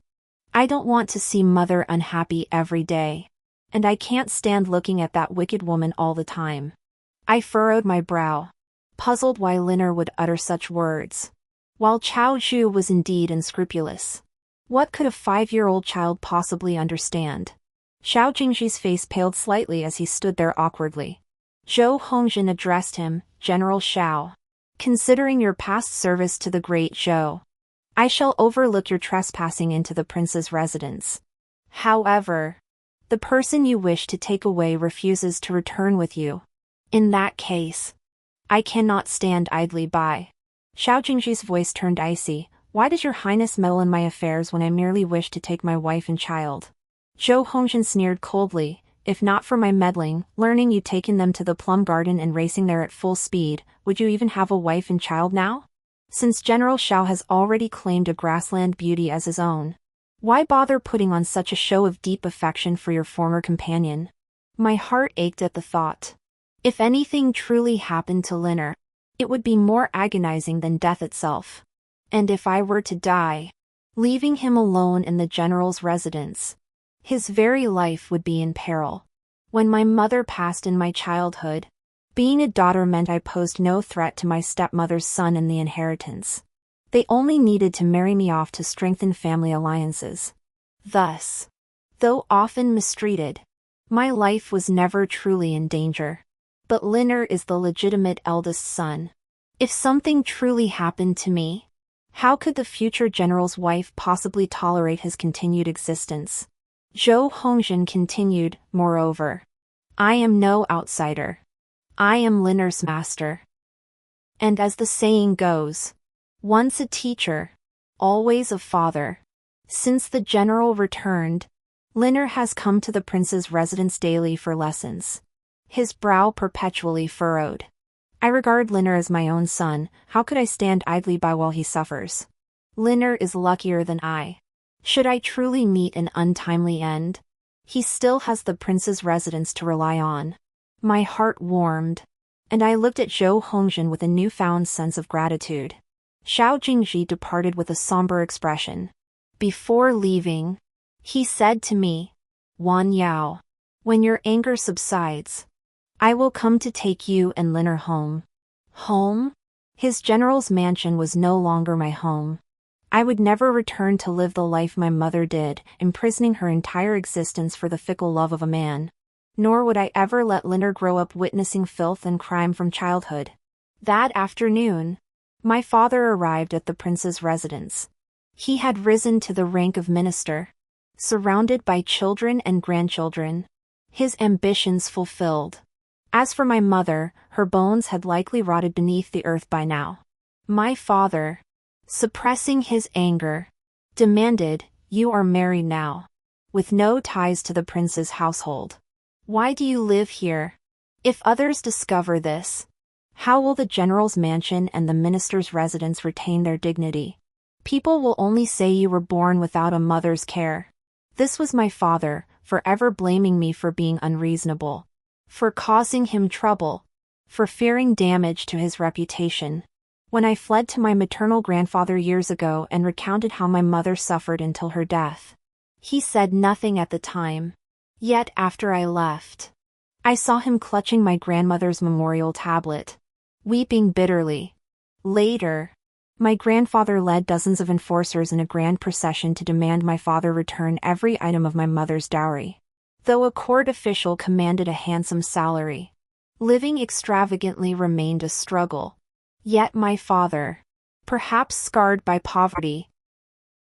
I don't want to see mother unhappy every day. And I can't stand looking at that wicked woman all the time. I furrowed my brow, puzzled why Linner would utter such words. While Chao Zhu was indeed unscrupulous, what could a 5-year-old child possibly understand? Xiao Jingji's face paled slightly as he stood there awkwardly. Zhou Hongjin addressed him, General Xiao. Considering your past service to the great Zhou, I shall overlook your trespassing into the prince's residence. However, the person you wish to take away refuses to return with you. In that case, I cannot stand idly by. Xiao Jingji's voice turned icy. Why does your highness meddle in my affairs when I merely wish to take my wife and child? Zhou Hongjin sneered coldly. If not for my meddling, learning you'd taken them to the plum garden and racing there at full speed, would you even have a wife and child now? Since General Xiao has already claimed a grassland beauty as his own, why bother putting on such a show of deep affection for your former companion? My heart ached at the thought. If anything truly happened to Linner, it would be more agonizing than death itself. And if I were to die, leaving him alone in the general's residence, his very life would be in peril. When my mother passed in my childhood, being a daughter meant I posed no threat to my stepmother's son and the inheritance. They only needed to marry me off to strengthen family alliances. Thus, though often mistreated, my life was never truly in danger. But Linner is the legitimate eldest son. If something truly happened to me, how could the future general's wife possibly tolerate his continued existence? Zhou Hongjin continued, moreover, I am no outsider. I am Linner's master. And as the saying goes, once a teacher, always a father. Since the general returned, Linner has come to the prince's residence daily for lessons. His brow perpetually furrowed. I regard Linner as my own son. How could I stand idly by while he suffers? Linner is luckier than I. Should I truly meet an untimely end, he still has the prince's residence to rely on. My heart warmed, and I looked at Zhou Hongjin with a newfound sense of gratitude. Xiao Jingji departed with a somber expression. Before leaving, he said to me, Wan Yao, when your anger subsides, I will come to take you and Linner home. Home? His general's mansion was no longer my home. I would never return to live the life my mother did, imprisoning her entire existence for the fickle love of a man. Nor would I ever let Linner grow up witnessing filth and crime from childhood. That afternoon, my father arrived at the prince's residence. He had risen to the rank of minister, surrounded by children and grandchildren, his ambitions fulfilled. As for my mother, her bones had likely rotted beneath the earth by now. My father, suppressing his anger, demanded, You are married now, with no ties to the prince's household. Why do you live here? If others discover this, how will the general's mansion and the minister's residence retain their dignity? People will only say you were born without a mother's care. This was my father, forever blaming me for being unreasonable, for causing him trouble, for fearing damage to his reputation. When I fled to my maternal grandfather years ago and recounted how my mother suffered until her death, he said nothing at the time. Yet after I left, I saw him clutching my grandmother's memorial tablet, weeping bitterly. Later, my grandfather led dozens of enforcers in a grand procession to demand my father return every item of my mother's dowry. Though a court official commanded a handsome salary, living extravagantly remained a struggle. Yet my father, perhaps scarred by poverty,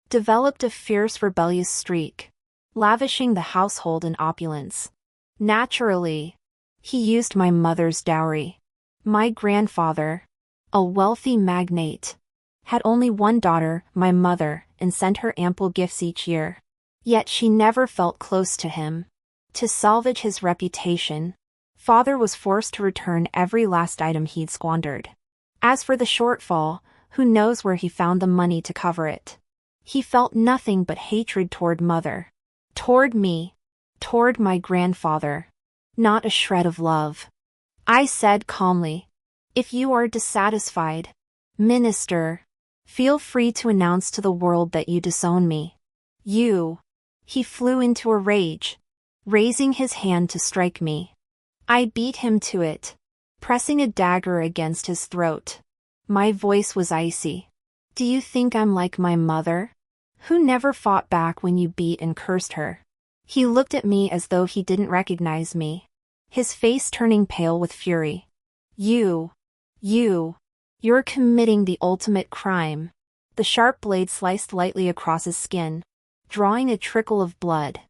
developed a fierce rebellious streak, lavishing the household in opulence. Naturally, he used my mother's dowry. My grandfather, a wealthy magnate, had only one daughter, my mother, and sent her ample gifts each year. Yet she never felt close to him. To salvage his reputation, father was forced to return every last item he'd squandered. As for the shortfall, who knows where he found the money to cover it? He felt nothing but hatred toward mother, toward me, toward my grandfather. Not a shred of love. I said calmly, If you are dissatisfied, minister, feel free to announce to the world that you disown me. You. He flew into a rage, raising his hand to strike me. I beat him to it, pressing a dagger against his throat. My voice was icy. Do you think I'm like my mother, who never fought back when you beat and cursed her? He looked at me as though he didn't recognize me, his face turning pale with fury. You're committing the ultimate crime. The sharp blade sliced lightly across his skin, drawing a trickle of blood.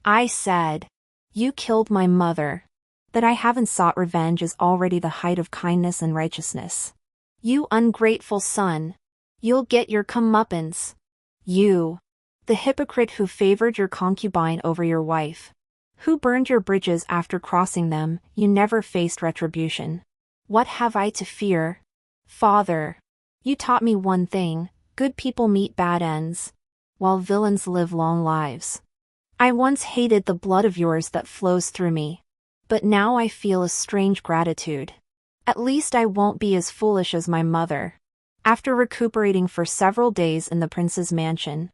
I said, you killed my mother. That I haven't sought revenge is already the height of kindness and righteousness. You ungrateful son. You'll get your comeuppance. You. The hypocrite who favored your concubine over your wife. Who burned your bridges after crossing them, you never faced retribution. What have I to fear? Father. You taught me one thing, good people meet bad ends, while villains live long lives. I once hated the blood of yours that flows through me, but now I feel a strange gratitude. At least I won't be as foolish as my mother. After recuperating for several days in the prince's mansion,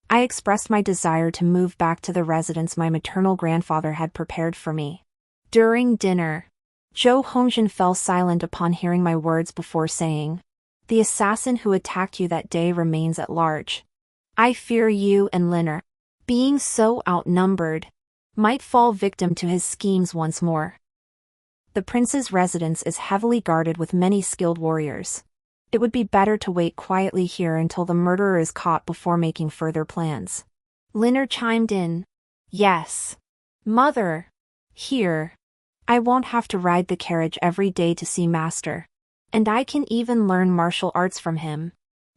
I expressed my desire to move back to the residence my maternal grandfather had prepared for me. During dinner, Zhou Hongjin fell silent upon hearing my words before saying, the assassin who attacked you that day remains at large. I fear you and Liner, being so outnumbered, might fall victim to his schemes once more. The prince's residence is heavily guarded with many skilled warriors. It would be better to wait quietly here until the murderer is caught before making further plans. Liner chimed in. Yes. Mother. Here. I won't have to ride the carriage every day to see master. And I can even learn martial arts from him.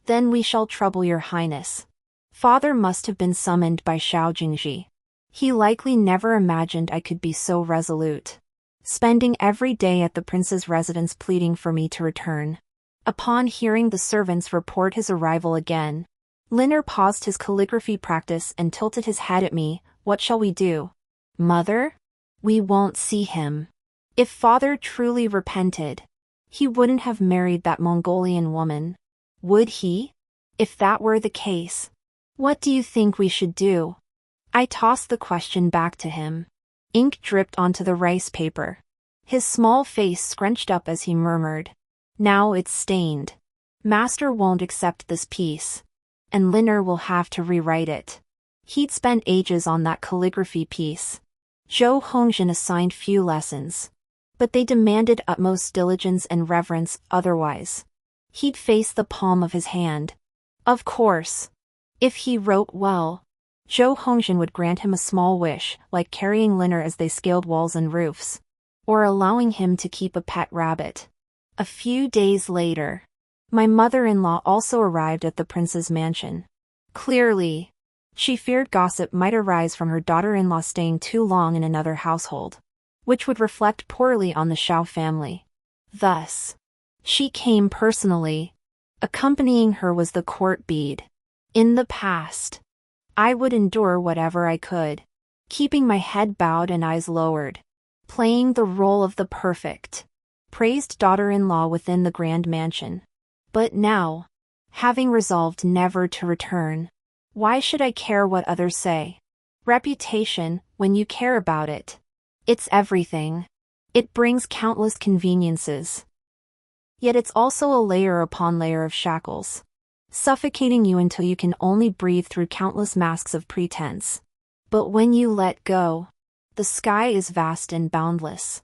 Then we shall trouble your highness. Father must have been summoned by Xiao Jingji. He likely never imagined I could be so resolute. Spending every day at the prince's residence pleading for me to return. Upon hearing the servants report his arrival again, Liner paused his calligraphy practice and tilted his head at me. What shall we do? Mother? We won't see him. If father truly repented, he wouldn't have married that Mongolian woman. Would he? If that were the case, what do you think we should do? I tossed the question back to him. Ink dripped onto the rice paper. His small face scrunched up as he murmured, now it's stained. Master won't accept this piece, and Liner will have to rewrite it. He'd spent ages on that calligraphy piece. Zhou Hongjin assigned few lessons, but they demanded utmost diligence and reverence otherwise. He'd face the palm of his hand. Of course. If he wrote well, Zhou Hongjin would grant him a small wish, like carrying Liner as they scaled walls and roofs, or allowing him to keep a pet rabbit. A few days later, my mother-in-law also arrived at the prince's mansion. Clearly, she feared gossip might arise from her daughter-in-law staying too long in another household, which would reflect poorly on the Xiao family. Thus, she came personally. Accompanying her was the court bead. In the past, I would endure whatever I could, keeping my head bowed and eyes lowered, playing the role of the perfect, praised daughter-in-law within the grand mansion. But now, having resolved never to return, why should I care what others say? Reputation, when you care about it, it's everything. It brings countless conveniences. Yet it's also a layer upon layer of shackles, suffocating you until you can only breathe through countless masks of pretense. But when you let go, the sky is vast and boundless,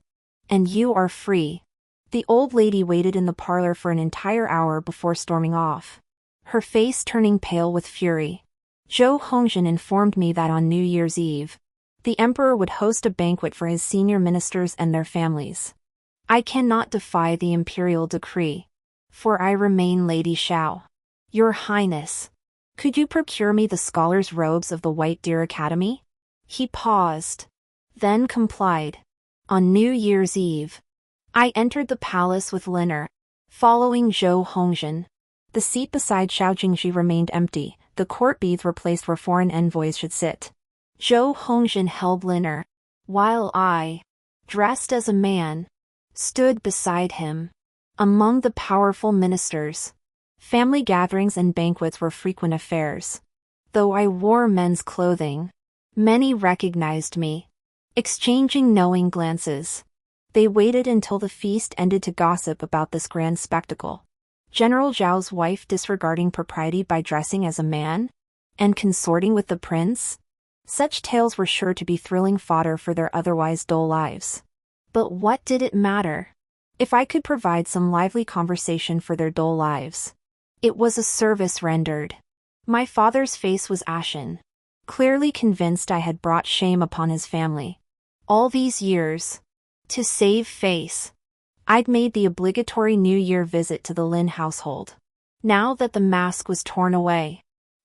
and you are free. The old lady waited in the parlor for an entire hour before storming off, her face turning pale with fury. Zhou Hongjin informed me that on New Year's Eve, the emperor would host a banquet for his senior ministers and their families. I cannot defy the imperial decree, for I remain Lady Xiao. Your Highness, could you procure me the scholar's robes of the White Deer Academy? He paused, then complied. On New Year's Eve, I entered the palace with Liner, following Zhou Hongjin. The seat beside Xiao Jingji remained empty, the court beads were placed where foreign envoys should sit. Zhou Hongjin held Liner, while I, dressed as a man, stood beside him. Among the powerful ministers, family gatherings and banquets were frequent affairs. Though I wore men's clothing, many recognized me, exchanging knowing glances. They waited until the feast ended to gossip about this grand spectacle. General Zhao's wife disregarding propriety by dressing as a man, and consorting with the prince? Such tales were sure to be thrilling fodder for their otherwise dull lives. But what did it matter? If I could provide some lively conversation for their dull lives, it was a service rendered. My father's face was ashen, clearly convinced I had brought shame upon his family. All these years, to save face, I'd made the obligatory New Year visit to the Lin household. Now that the mask was torn away,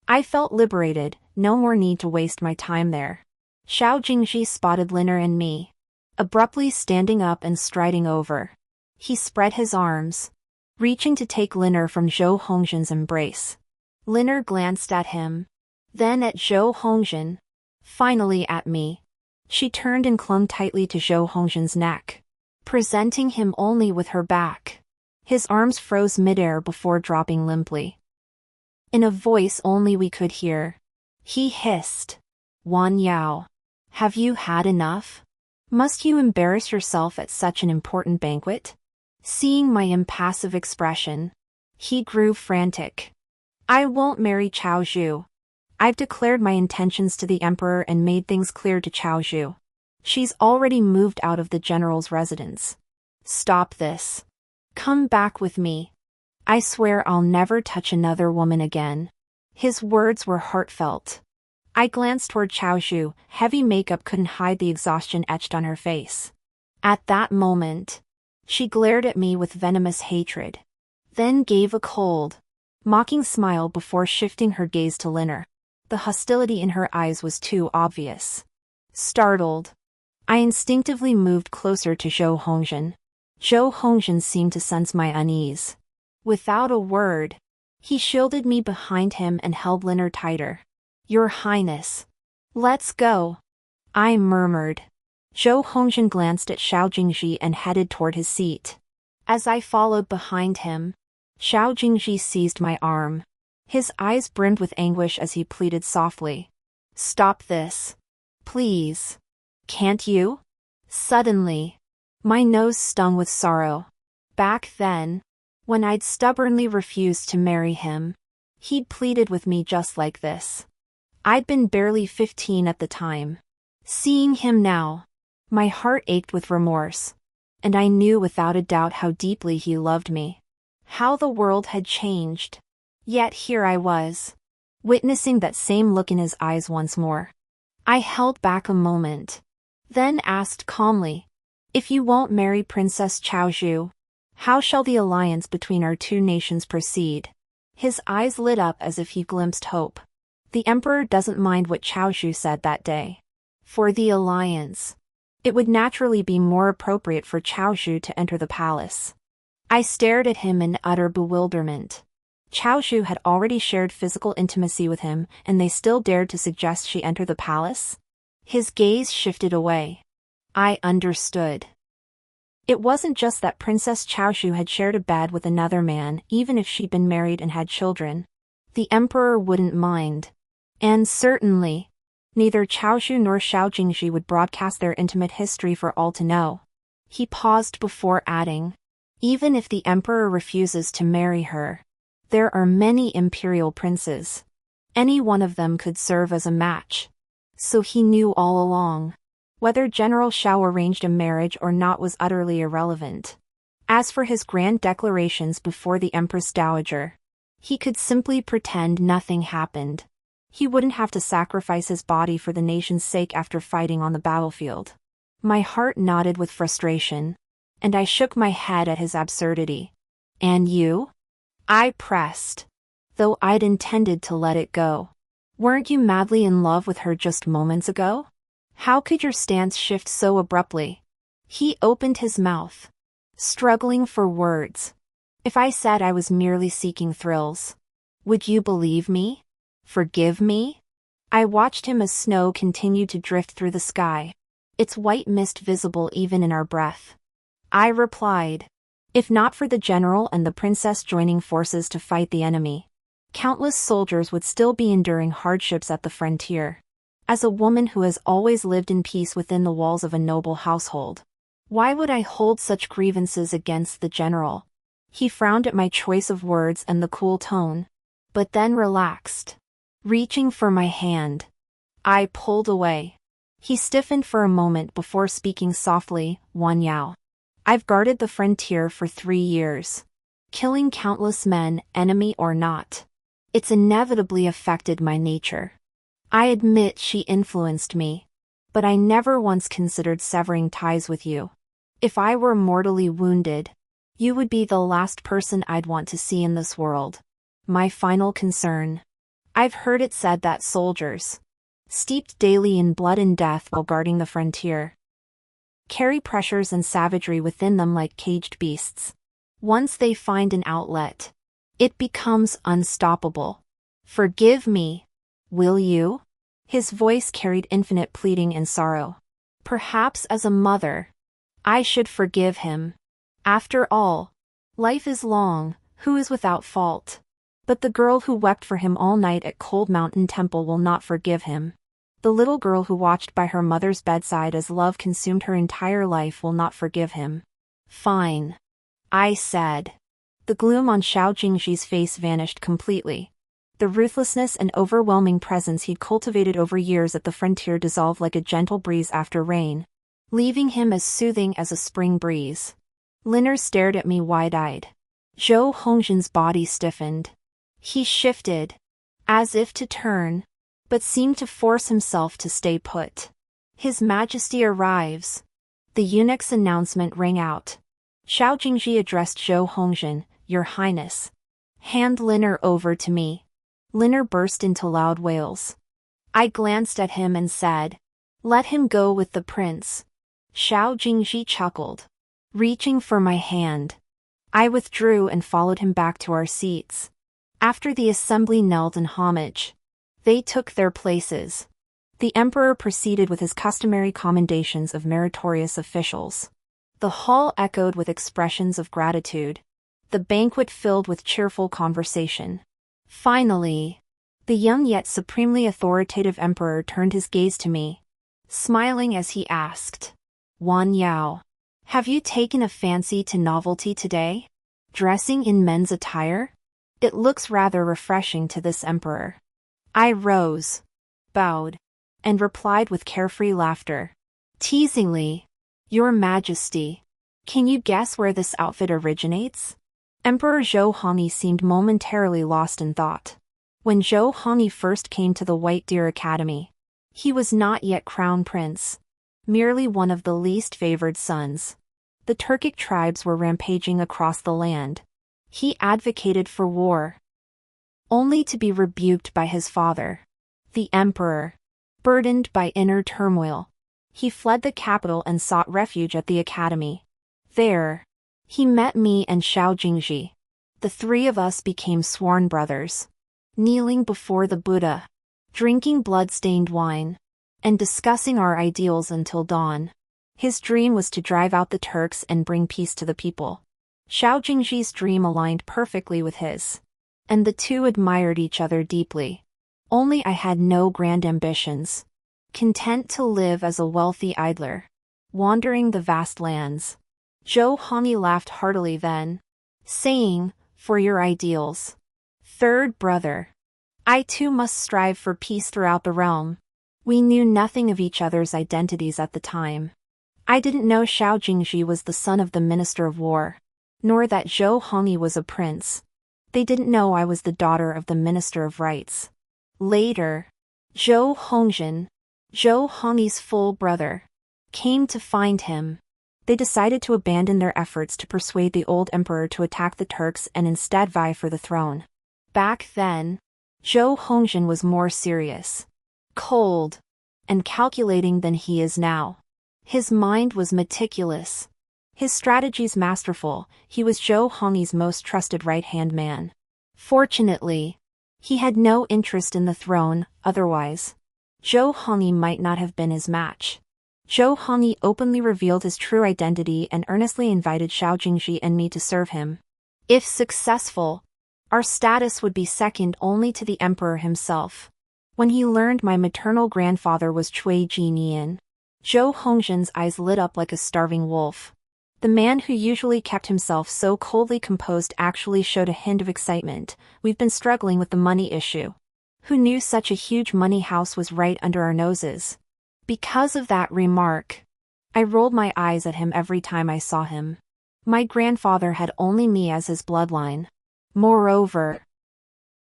I felt liberated, no more need to waste my time there. Xiao Jingji spotted Liner and me, abruptly standing up and striding over. He spread his arms, reaching to take Liner from Zhou Hongzhen's embrace. Liner glanced at him, then at Zhou Hongzhen, finally at me. She turned and clung tightly to Zhou Hongzhen's neck, presenting him only with her back. His arms froze midair before dropping limply. In a voice only we could hear, he hissed, "Wan Yao, have you had enough? Must you embarrass yourself at such an important banquet?" Seeing my impassive expression, he grew frantic. "I won't marry Chao Zhu. I've declared my intentions to the emperor and made things clear to Chao Zhu. She's already moved out of the general's residence. Stop this. Come back with me. I swear I'll never touch another woman again." His words were heartfelt. I glanced toward Chao Zhu. Heavy makeup couldn't hide the exhaustion etched on her face. At that moment, she glared at me with venomous hatred, then gave a cold, mocking smile before shifting her gaze to Liner. The hostility in her eyes was too obvious. Startled, I instinctively moved closer to Zhou Hongzhen. Zhou Hongzhen seemed to sense my unease. Without a word, he shielded me behind him and held Liner tighter. "Your Highness, let's go," I murmured. Zhou Hongzhen glanced at Xiao Jingji and headed toward his seat. As I followed behind him, Xiao Jingji seized my arm. His eyes brimmed with anguish as he pleaded softly, "Stop this. Please. Can't you?" Suddenly, my nose stung with sorrow. Back then, when I'd stubbornly refused to marry him, he'd pleaded with me just like this. I'd been barely 15 at the time. Seeing him now, my heart ached with remorse, and I knew without a doubt how deeply he loved me. How the world had changed. Yet here I was, witnessing that same look in his eyes once more. I held back a moment, then asked calmly, "If you won't marry Princess Chao Zhu, how shall the alliance between our two nations proceed?" His eyes lit up as if he glimpsed hope. The emperor doesn't mind what Chao Zhu said that day. For the alliance, it would naturally be more appropriate for Chao Zhu to enter the palace. I stared at him in utter bewilderment. Chao Zhu had already shared physical intimacy with him, and they still dared to suggest she enter the palace? His gaze shifted away. I understood. It wasn't just that Princess Chao Zhu had shared a bed with another man, even if she'd been married and had children. The emperor wouldn't mind. And certainly, neither Chao Zhu nor Xiao Jingji would broadcast their intimate history for all to know. He paused before adding, "Even if the emperor refuses to marry her, there are many imperial princes. Any one of them could serve as a match." So he knew all along. Whether General Xiao arranged a marriage or not was utterly irrelevant. As for his grand declarations before the Empress Dowager, he could simply pretend nothing happened. He wouldn't have to sacrifice his body for the nation's sake after fighting on the battlefield. My heart nodded with frustration, and I shook my head at his absurdity. "And you?" I pressed, though I'd intended to let it go. "Weren't you madly in love with her just moments ago? How could your stance shift so abruptly?" He opened his mouth, struggling for words. If I said I was merely seeking thrills, would you believe me? Forgive me? I watched him as snow continued to drift through the sky, its white mist visible even in our breath. I replied, "If not for the general and the princess joining forces to fight the enemy, Countless soldiers would still be enduring hardships at the frontier. As a woman who has always lived in peace within the walls of a noble household, why would I hold such grievances against the general? He frowned at my choice of words and the cool tone, but then relaxed. Reaching for my hand, I pulled away. He stiffened for a moment before speaking softly, "Wan Yao. I've guarded the frontier for 3 years. Killing countless men, enemy or not. It's inevitably affected my nature. I admit she influenced me, but I never once considered severing ties with you. If I were mortally wounded, you would be the last person I'd want to see in this world. My final concern. I've heard it said that soldiers, steeped daily in blood and death while guarding the frontier, carry pressures and savagery within them like caged beasts. Once they find an outlet, it becomes unstoppable. Forgive me, will you?" His voice carried infinite pleading and sorrow. Perhaps as a mother, I should forgive him. After all, life is long, who is without fault? But the girl who wept for him all night at Cold Mountain Temple will not forgive him. The little girl who watched by her mother's bedside as love consumed her entire life will not forgive him. Fine, I said. The gloom on Xiao Jingji's face vanished completely. The ruthlessness and overwhelming presence he'd cultivated over years at the frontier dissolved like a gentle breeze after rain, leaving him as soothing as a spring breeze. Linner stared at me wide-eyed. Zhou Hongzhen's body stiffened. He shifted, as if to turn, but seemed to force himself to stay put. His Majesty arrives. The eunuch's announcement rang out. Xiao Jingji addressed Zhou Hongzhen, "Your Highness. Hand Linner over to me." Linner burst into loud wails. I glanced at him and said, "Let him go with the prince." Xiao Jingji chuckled. Reaching for my hand, I withdrew and followed him back to our seats. After the assembly knelt in homage, they took their places. The emperor proceeded with his customary commendations of meritorious officials. The hall echoed with expressions of gratitude. The banquet filled with cheerful conversation. Finally, the young yet supremely authoritative emperor turned his gaze to me, smiling as he asked, "Wan Yao, have you taken a fancy to novelty today? Dressing in men's attire? It looks rather refreshing to this emperor." I rose, bowed, and replied with carefree laughter. Teasingly, "Your Majesty, can you guess where this outfit originates?" Emperor Zhou Hongyi seemed momentarily lost in thought. When Zhou Hongyi first came to the White Deer Academy, he was not yet crown prince, merely one of the least favored sons. The Turkic tribes were rampaging across the land. He advocated for war, only to be rebuked by his father, the emperor. Burdened by inner turmoil, he fled the capital and sought refuge at the academy. There, he met me and Xiao Jingji. The 3 of us became sworn brothers, kneeling before the Buddha, drinking blood-stained wine, and discussing our ideals until dawn. His dream was to drive out the Turks and bring peace to the people. Xiao Jingji's dream aligned perfectly with his, and the two admired each other deeply. Only I had no grand ambitions, content to live as a wealthy idler, wandering the vast lands. Zhou Hongyi laughed heartily then, saying, "For your ideals, third brother, I too must strive for peace throughout the realm." We knew nothing of each other's identities at the time. I didn't know Xiao Jingji was the son of the Minister of War, nor that Zhou Hongyi was a prince. They didn't know I was the daughter of the Minister of Rights. Later, Zhou Hongzhen, Zhou Hongyi's full brother, came to find him. They decided to abandon their efforts to persuade the old emperor to attack the Turks and instead vie for the throne. Back then, Zhou Hongzhen was more serious, cold, and calculating than he is now. His mind was meticulous, his strategies masterful. He was Zhou Hongyi's most trusted right-hand man. Fortunately, he had no interest in the throne, otherwise, Zhou Hongyi might not have been his match. Zhou Hongyi openly revealed his true identity and earnestly invited Xiao Jingji and me to serve him. If successful, Our status would be second only to the emperor himself. When he learned my maternal grandfather was Cui Jinian, Zhou Hongzhen's eyes lit up like a starving wolf. The man who usually kept himself so coldly composed actually showed a hint of excitement. We've been struggling with the money issue. Who knew such a huge money house was right under our noses? Because of that remark, I rolled my eyes at him every time I saw him. My grandfather had only me as his bloodline. Moreover,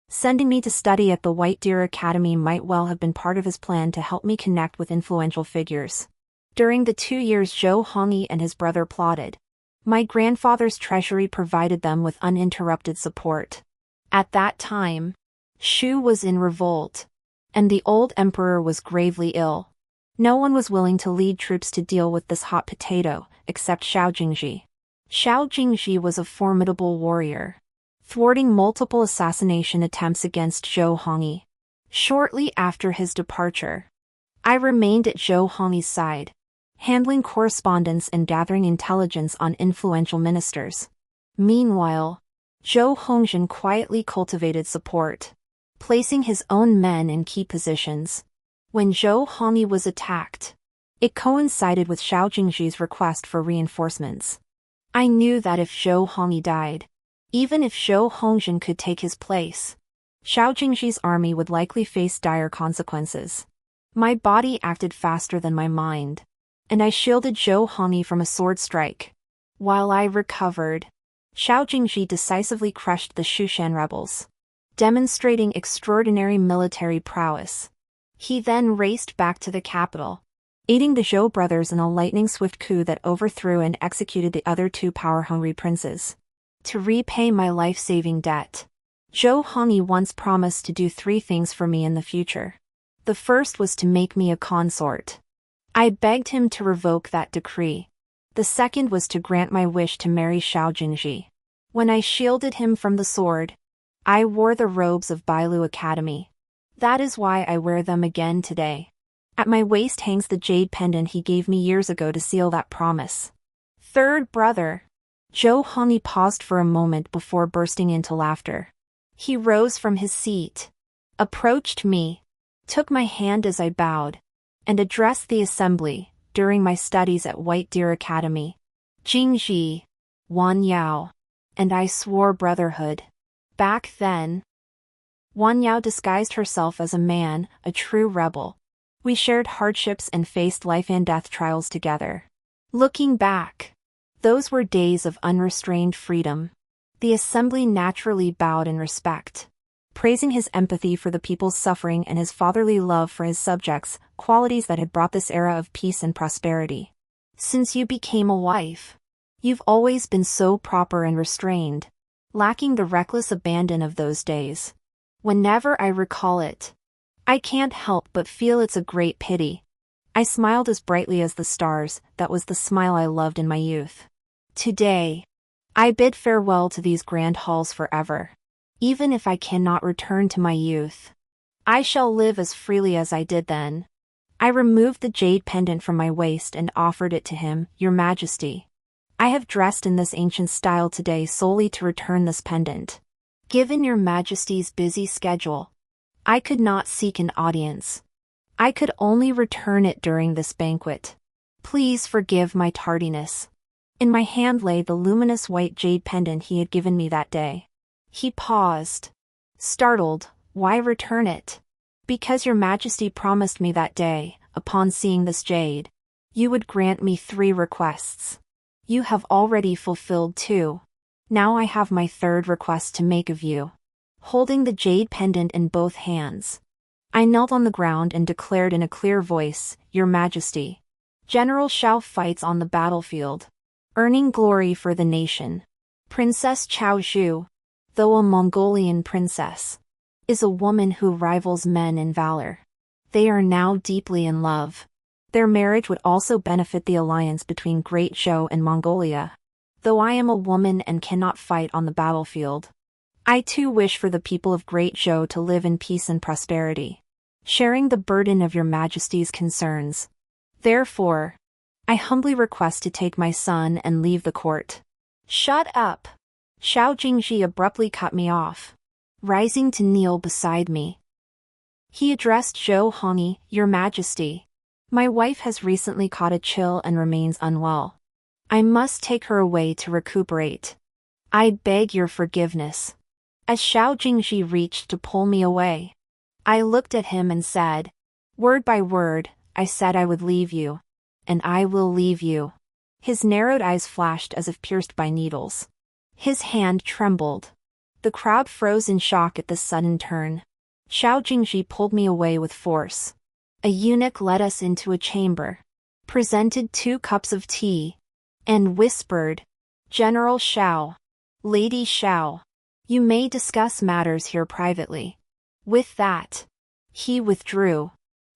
sending me to study at the White Deer Academy might well have been part of his plan to help me connect with influential figures. During the 2 years Zhou Hongyi and his brother plotted, my grandfather's treasury provided them with uninterrupted support. At that time, Shu was in revolt, and the old emperor was gravely ill. No one was willing to lead troops to deal with this hot potato, except Xiao Jingji. Xiao Jingji was a formidable warrior, thwarting multiple assassination attempts against Zhou Hongyi. Shortly after his departure, I remained at Zhou Hongyi's side, handling correspondence and gathering intelligence on influential ministers. Meanwhile, Zhou Hongzhen quietly cultivated support, placing his own men in key positions. When Zhou Hongyi was attacked, it coincided with Xiao Jingji's request for reinforcements. I knew that if Zhou Hongyi died, even if Zhou Hongzhen could take his place, Xiao Jingji's army would likely face dire consequences. My body acted faster than my mind, and I shielded Zhou Hongyi from a sword strike. While I recovered, Xiao Jingji decisively crushed the Shushan rebels, demonstrating extraordinary military prowess. He then raced back to the capital, aiding the Zhou brothers in a lightning-swift coup that overthrew and executed the other two power-hungry princes. To repay my life-saving debt, Zhou Hongyi once promised to do 3 things for me in the future. The first was to make me a consort. I begged him to revoke that decree. The second was to grant my wish to marry Xiao Jingji. When I shielded him from the sword, I wore the robes of Bailu Academy. That is why I wear them again today. At my waist hangs the jade pendant he gave me years ago to seal that promise. Third brother. Zhou Hongyi paused for a moment before bursting into laughter. He rose from his seat, approached me, took my hand as I bowed, and addressed the assembly. During my studies at White Deer Academy, Jingji, Wan Yao, and I swore brotherhood. Back then, Wan Yao disguised herself as a man, a true rebel. We shared hardships and faced life and death trials together. Looking back, those were days of unrestrained freedom. The assembly naturally bowed in respect, praising his empathy for the people's suffering and his fatherly love for his subjects, qualities that had brought this era of peace and prosperity. Since you became a wife, you've always been so proper and restrained, lacking the reckless abandon of those days. Whenever I recall it, I can't help but feel it's a great pity. I smiled as brightly as the stars. That was the smile I loved in my youth. Today, I bid farewell to these grand halls forever. Even if I cannot return to my youth, I shall live as freely as I did then. I removed the jade pendant from my waist and offered it to him. Your Majesty, I have dressed in this ancient style today solely to return this pendant. Given Your Majesty's busy schedule, I could not seek an audience. I could only return it during this banquet. Please forgive my tardiness. In my hand lay the luminous white jade pendant he had given me that day. He paused, startled. Why return it? Because Your Majesty promised me that day, upon seeing this jade, you would grant me 3 requests. You have already fulfilled 2. Now I have my 3rd request to make of you. Holding the jade pendant in both hands, I knelt on the ground and declared in a clear voice, Your Majesty, General Xiao fights on the battlefield, earning glory for the nation. Princess Chao Zhu, though a Mongolian princess, is a woman who rivals men in valor. They are now deeply in love. Their marriage would also benefit the alliance between Great Zhou and Mongolia. Though I am a woman and cannot fight on the battlefield, I too wish for the people of Great Zhou to live in peace and prosperity, sharing the burden of Your Majesty's concerns. Therefore, I humbly request to take my son and leave the court. Shut up! Xiao Jingji abruptly cut me off, rising to kneel beside me. He addressed Zhou Hongyi, Your Majesty. My wife has recently caught a chill and remains unwell. I must take her away to recuperate. I beg your forgiveness. As Xiao Jingji reached to pull me away, I looked at him and said, word by word, I said I would leave you. And I will leave you. His narrowed eyes flashed as if pierced by needles. His hand trembled. The crowd froze in shock at this sudden turn. Xiao Jingji pulled me away with force. A eunuch led us into a chamber, presented 2 cups of tea, and whispered, General Xiao, Lady Xiao, you may discuss matters here privately. With that, he withdrew.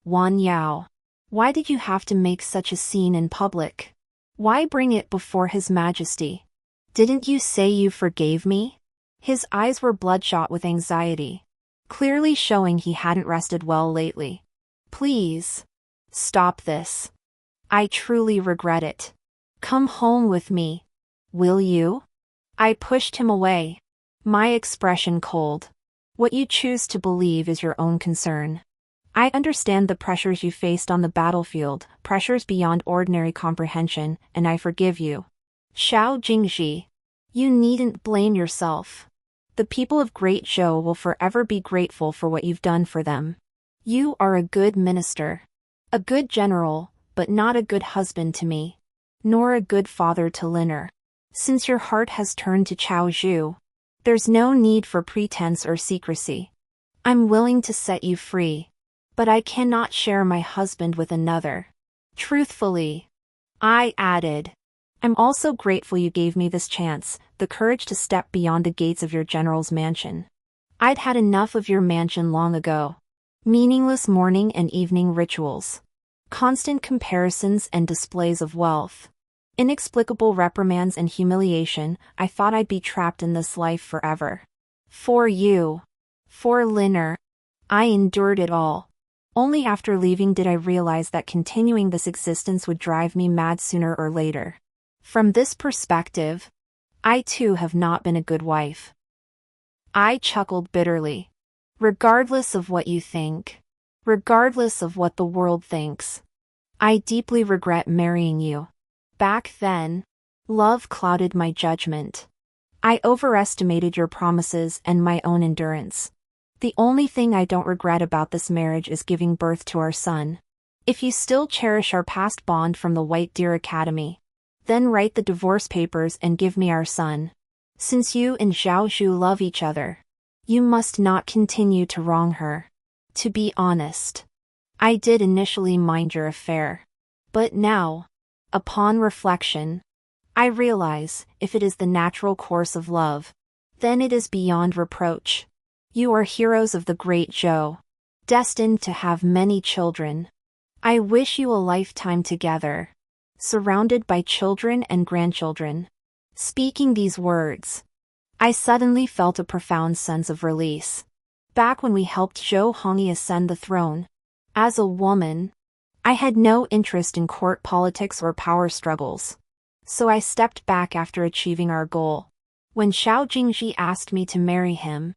Wan Yao, why did you have to make such a scene in public? Why bring it before His Majesty? Didn't you say you forgave me? His eyes were bloodshot with anxiety, clearly showing he hadn't rested well lately. Please, stop this. I truly regret it. Come home with me. Will you? I pushed him away, my expression cold. What you choose to believe is your own concern. I understand the pressures you faced on the battlefield, pressures beyond ordinary comprehension, and I forgive you. Xiao Jingji, you needn't blame yourself. The people of Great Zhou will forever be grateful for what you've done for them. You are a good minister, a good general, but not a good husband to me, nor a good father to Liner. Since your heart has turned to Chao Zhu, there's no need for pretense or secrecy. I'm willing to set you free, but I cannot share my husband with another. Truthfully, I added, I'm also grateful you gave me this chance, the courage to step beyond the gates of your general's mansion. I'd had enough of your mansion long ago. Meaningless morning and evening rituals, constant comparisons and displays of wealth, inexplicable reprimands and humiliation. I thought I'd be trapped in this life forever. For you, for Liner, I endured it all. Only after leaving did I realize that continuing this existence would drive me mad sooner or later. From this perspective, I too have not been a good wife. I chuckled bitterly. Regardless of what you think, regardless of what the world thinks, I deeply regret marrying you. Back then, love clouded my judgment. I overestimated your promises and my own endurance. The only thing I don't regret about this marriage is giving birth to our son. If you still cherish our past bond from the White Deer Academy, then write the divorce papers and give me our son. Since you and Zhao Zhu love each other, you must not continue to wrong her. To be honest, I did initially mind your affair. But now, upon reflection, I realize, if it is the natural course of love, then it is beyond reproach. You are heroes of the Great Zhou, destined to have many children. I wish you a lifetime together, surrounded by children and grandchildren. Speaking these words, I suddenly felt a profound sense of release. Back when we helped Zhou Hongyi ascend the throne, as a woman, I had no interest in court politics or power struggles. So I stepped back after achieving our goal. When Xiao Jingji asked me to marry him,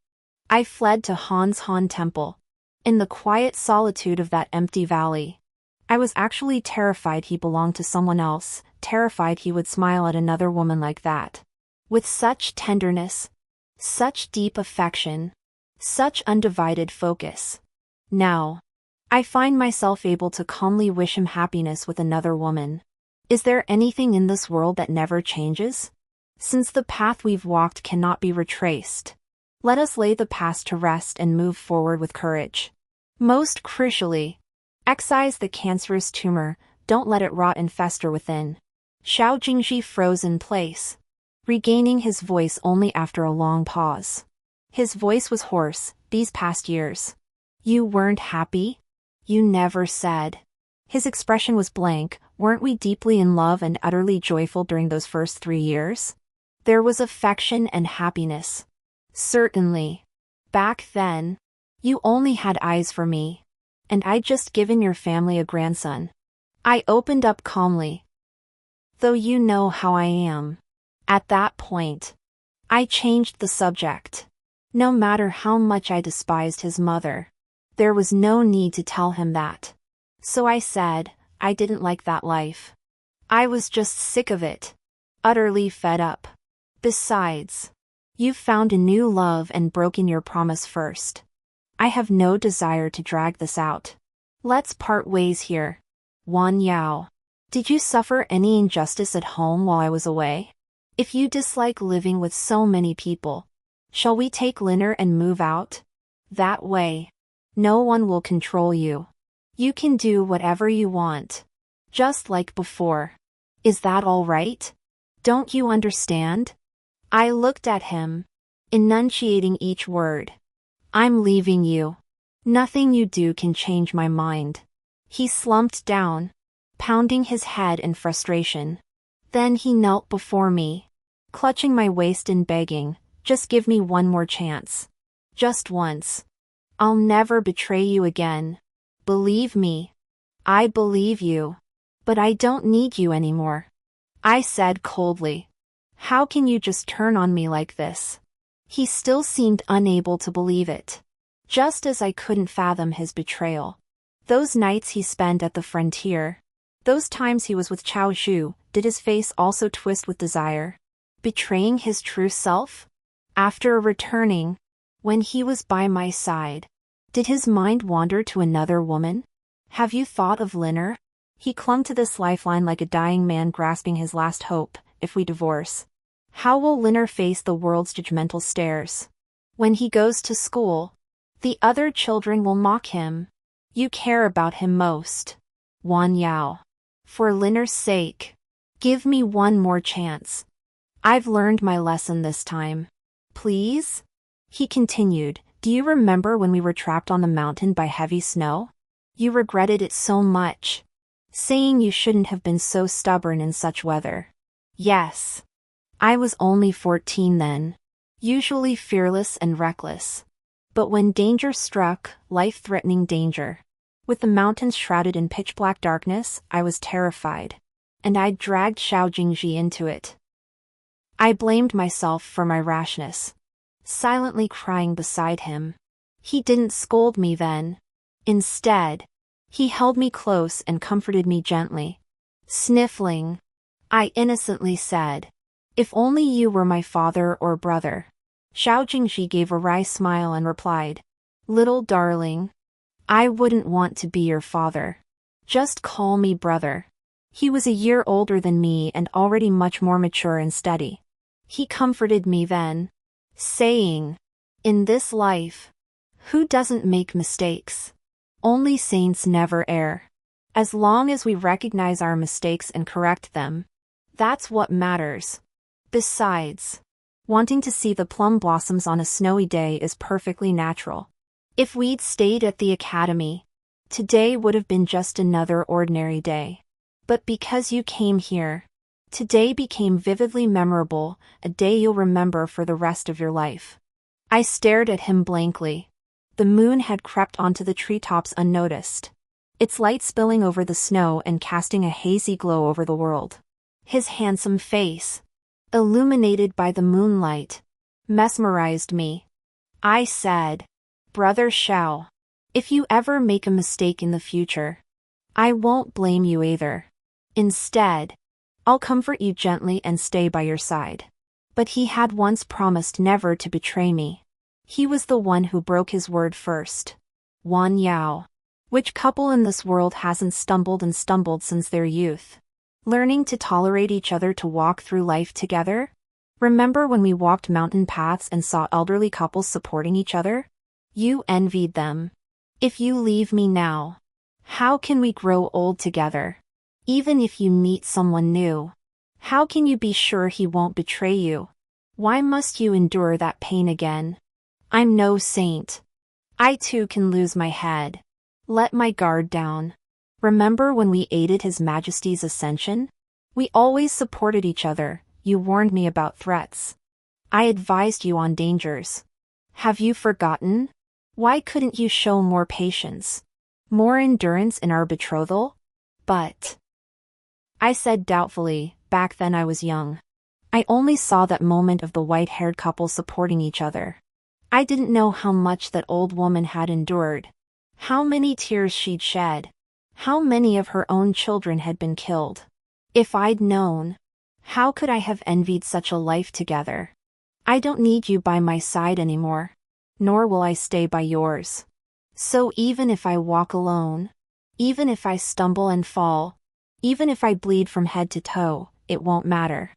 I fled to Han's Han Temple. In the quiet solitude of that empty valley, I was actually terrified he belonged to someone else, terrified he would smile at another woman like that. With such tenderness, such deep affection, such undivided focus. Now, I find myself able to calmly wish him happiness with another woman. Is there anything in this world that never changes? Since the path we've walked cannot be retraced, let us lay the past to rest and move forward with courage. Most crucially, excise the cancerous tumor, don't let it rot and fester within. Xiao Jingji froze in place, regaining his voice only after a long pause. His voice was hoarse. These past years, you weren't happy? You never said. His expression was blank. Weren't we deeply in love and utterly joyful during those first 3 years? There was affection and happiness. Certainly. Back then, you only had eyes for me, and I'd just given your family a grandson. I opened up calmly. Though you know how I am. At that point, I changed the subject. No matter how much I despised his mother, there was no need to tell him that. So I said, I didn't like that life. I was just sick of it. Utterly fed up. Besides, you've found a new love and broken your promise first. I have no desire to drag this out. Let's part ways here. Wan Yao. Did you suffer any injustice at home while I was away? If you dislike living with so many people, shall we take Liner and move out? That way, no one will control you. You can do whatever you want. Just like before. Is that all right? Don't you understand? I looked at him, enunciating each word. I'm leaving you. Nothing you do can change my mind. He slumped down, pounding his head in frustration. Then he knelt before me, clutching my waist and begging, just give me one more chance. Just once. I'll never betray you again. Believe me. I believe you. But I don't need you anymore. I said coldly. How can you just turn on me like this? He still seemed unable to believe it. Just as I couldn't fathom his betrayal. Those nights he spent at the frontier. Those times he was with Chao Zhu, did his face also twist with desire? Betraying his true self? After returning, when he was by my side, did his mind wander to another woman? Have you thought of Liner? He clung to this lifeline like a dying man grasping his last hope. If we divorce, how will Liner face the world's judgmental stares? When he goes to school, the other children will mock him. You care about him most. Wan Yao. For Liner's sake, give me one more chance. I've learned my lesson this time. Please? He continued, do you remember when we were trapped on the mountain by heavy snow? You regretted it so much, saying you shouldn't have been so stubborn in such weather. Yes. I was only 14 then, usually fearless and reckless. But when danger struck, life-threatening danger, with the mountains shrouded in pitch-black darkness, I was terrified. And I dragged Xiao Jingji into it. I blamed myself for my rashness, silently crying beside him. He didn't scold me then. Instead, he held me close and comforted me gently. Sniffling, I innocently said, if only you were my father or brother. Xiao Jingji gave a wry smile and replied, little darling, I wouldn't want to be your father. Just call me brother. He was a year older than me and already much more mature and steady. He comforted me then, saying, in this life, who doesn't make mistakes? Only saints never err. As long as we recognize our mistakes and correct them, that's what matters. Besides, wanting to see the plum blossoms on a snowy day is perfectly natural. If we'd stayed at the academy, today would have been just another ordinary day. But because you came here, today became vividly memorable, a day you'll remember for the rest of your life. I stared at him blankly. The moon had crept onto the treetops unnoticed, its light spilling over the snow and casting a hazy glow over the world. His handsome face, illuminated by the moonlight, mesmerized me. I said, Brother Xiao, if you ever make a mistake in the future, I won't blame you either. Instead, I'll comfort you gently and stay by your side. But he had once promised never to betray me. He was the one who broke his word first. Wan Yao. Which couple in this world hasn't stumbled and stumbled since their youth? Learning to tolerate each other to walk through life together? Remember when we walked mountain paths and saw elderly couples supporting each other? You envied them. If you leave me now, how can we grow old together? Even if you meet someone new, how can you be sure he won't betray you? Why must you endure that pain again? I'm no saint. I too can lose my head. Let my guard down. Remember when we aided His Majesty's ascension? We always supported each other. You warned me about threats. I advised you on dangers. Have you forgotten? Why couldn't you show more patience, more endurance in our betrothal? But, I said doubtfully, back then I was young. I only saw that moment of the white-haired couple supporting each other. I didn't know how much that old woman had endured. How many tears she'd shed. How many of her own children had been killed. If I'd known, how could I have envied such a life together? I don't need you by my side anymore, nor will I stay by yours. So even if I walk alone, even if I stumble and fall, even if I bleed from head to toe, it won't matter.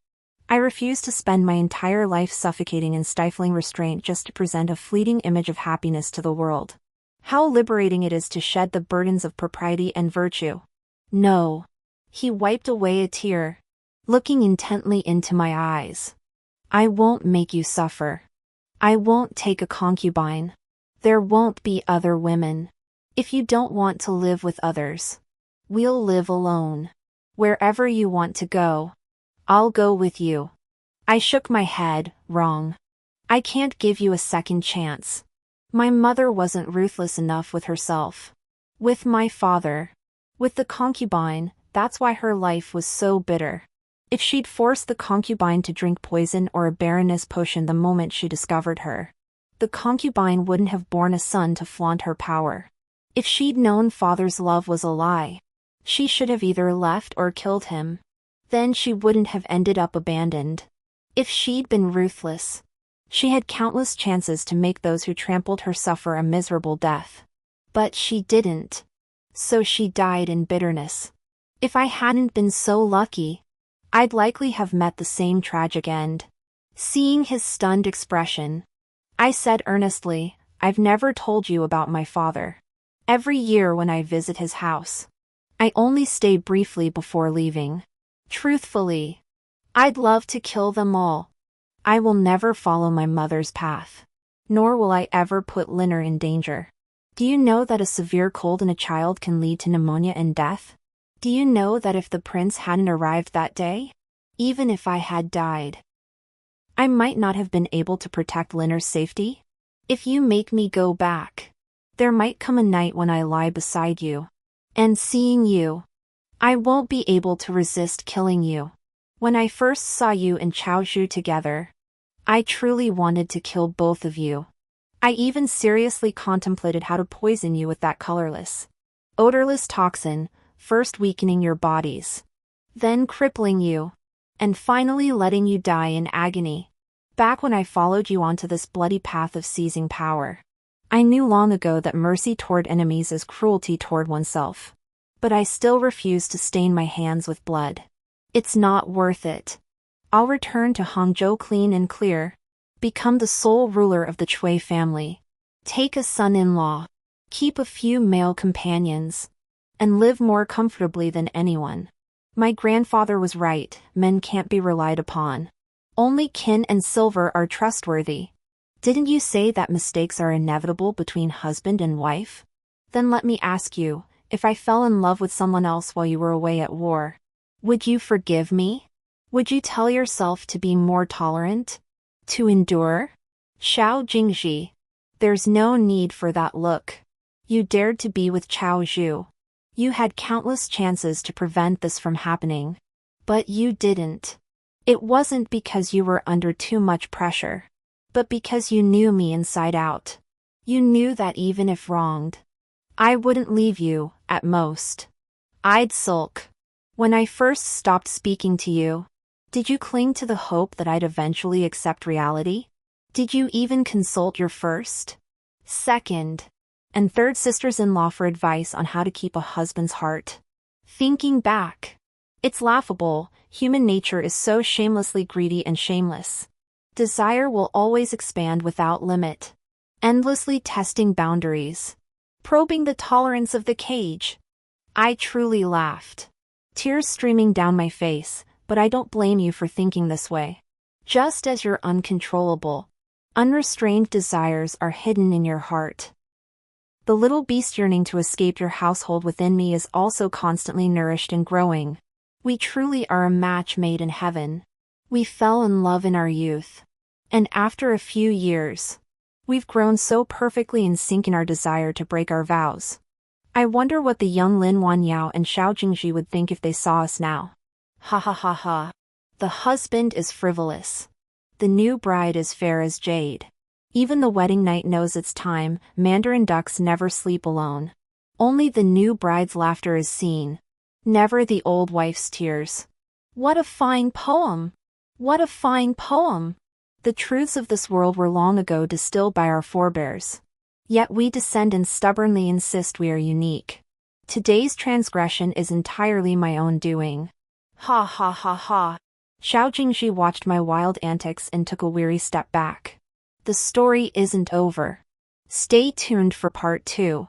I refuse to spend my entire life suffocating in stifling restraint just to present a fleeting image of happiness to the world. How liberating it is to shed the burdens of propriety and virtue. No. He wiped away a tear, looking intently into my eyes. I won't make you suffer. I won't take a concubine. There won't be other women. If you don't want to live with others, we'll live alone. Wherever you want to go, I'll go with you. I shook my head. Wrong. I can't give you a second chance. My mother wasn't ruthless enough with herself. With my father. With the concubine, that's why her life was so bitter. If she'd forced the concubine to drink poison or a Baroness potion the moment she discovered her, the concubine wouldn't have borne a son to flaunt her power. If she'd known father's love was a lie, she should have either left or killed him. Then she wouldn't have ended up abandoned. If she'd been ruthless, she had countless chances to make those who trampled her suffer a miserable death. But she didn't. So she died in bitterness. If I hadn't been so lucky, I'd likely have met the same tragic end. Seeing his stunned expression, I said earnestly, I've never told you about my father. Every year when I visit his house, I only stay briefly before leaving. Truthfully, I'd love to kill them all. I will never follow my mother's path. Nor will I ever put Linner in danger. Do you know that a severe cold in a child can lead to pneumonia and death? Do you know that if the prince hadn't arrived that day, even if I had died, I might not have been able to protect Linner's safety? If you make me go back, there might come a night when I lie beside you, and seeing you, I won't be able to resist killing you. When I first saw you and Chaozhou together, I truly wanted to kill both of you. I even seriously contemplated how to poison you with that colorless, odorless toxin, first weakening your bodies, then crippling you, and finally letting you die in agony. Back when I followed you onto this bloody path of seizing power, I knew long ago that mercy toward enemies is cruelty toward oneself. But I still refuse to stain my hands with blood. It's not worth it. I'll return to Hangzhou clean and clear, become the sole ruler of the Chui family, take a son-in-law, keep a few male companions, and live more comfortably than anyone. My grandfather was right, men can't be relied upon. Only kin and silver are trustworthy. Didn't you say that mistakes are inevitable between husband and wife? Then let me ask you, if I fell in love with someone else while you were away at war, would you forgive me? Would you tell yourself to be more tolerant? To endure? Xiao Jingji. There's no need for that look. You dared to be with Chaozhou. You had countless chances to prevent this from happening. But you didn't. It wasn't because you were under too much pressure, but because you knew me inside out. You knew that even if wronged, I wouldn't leave you, at most. I'd sulk. When I first stopped speaking to you, did you cling to the hope that I'd eventually accept reality? Did you even consult your first, second, and third sisters-in-law for advice on how to keep a husband's heart? Thinking back, it's laughable. Human nature is so shamelessly greedy and shameless. Desire will always expand without limit, endlessly testing boundaries, probing the tolerance of the cage. I truly laughed, tears streaming down my face, but I don't blame you for thinking this way. Just as your uncontrollable, unrestrained desires are hidden in your heart, the little beast yearning to escape your household within me is also constantly nourished and growing. We truly are a match made in heaven. We fell in love in our youth, and after a few years, we've grown so perfectly in sync in our desire to break our vows. I wonder what the young Lin Wanyao and Xiao Jingji would think if they saw us now. Ha ha ha ha. The husband is frivolous. The new bride is fair as jade. Even the wedding night knows its time, mandarin ducks never sleep alone. Only the new bride's laughter is seen. Never the old wife's tears. What a fine poem! What a fine poem! The truths of this world were long ago distilled by our forebears. Yet we descendants stubbornly insist we are unique. Today's transgression is entirely my own doing. Ha ha ha ha. Xiao Jingji watched my wild antics and took a weary step back. The story isn't over. Stay tuned for part 2.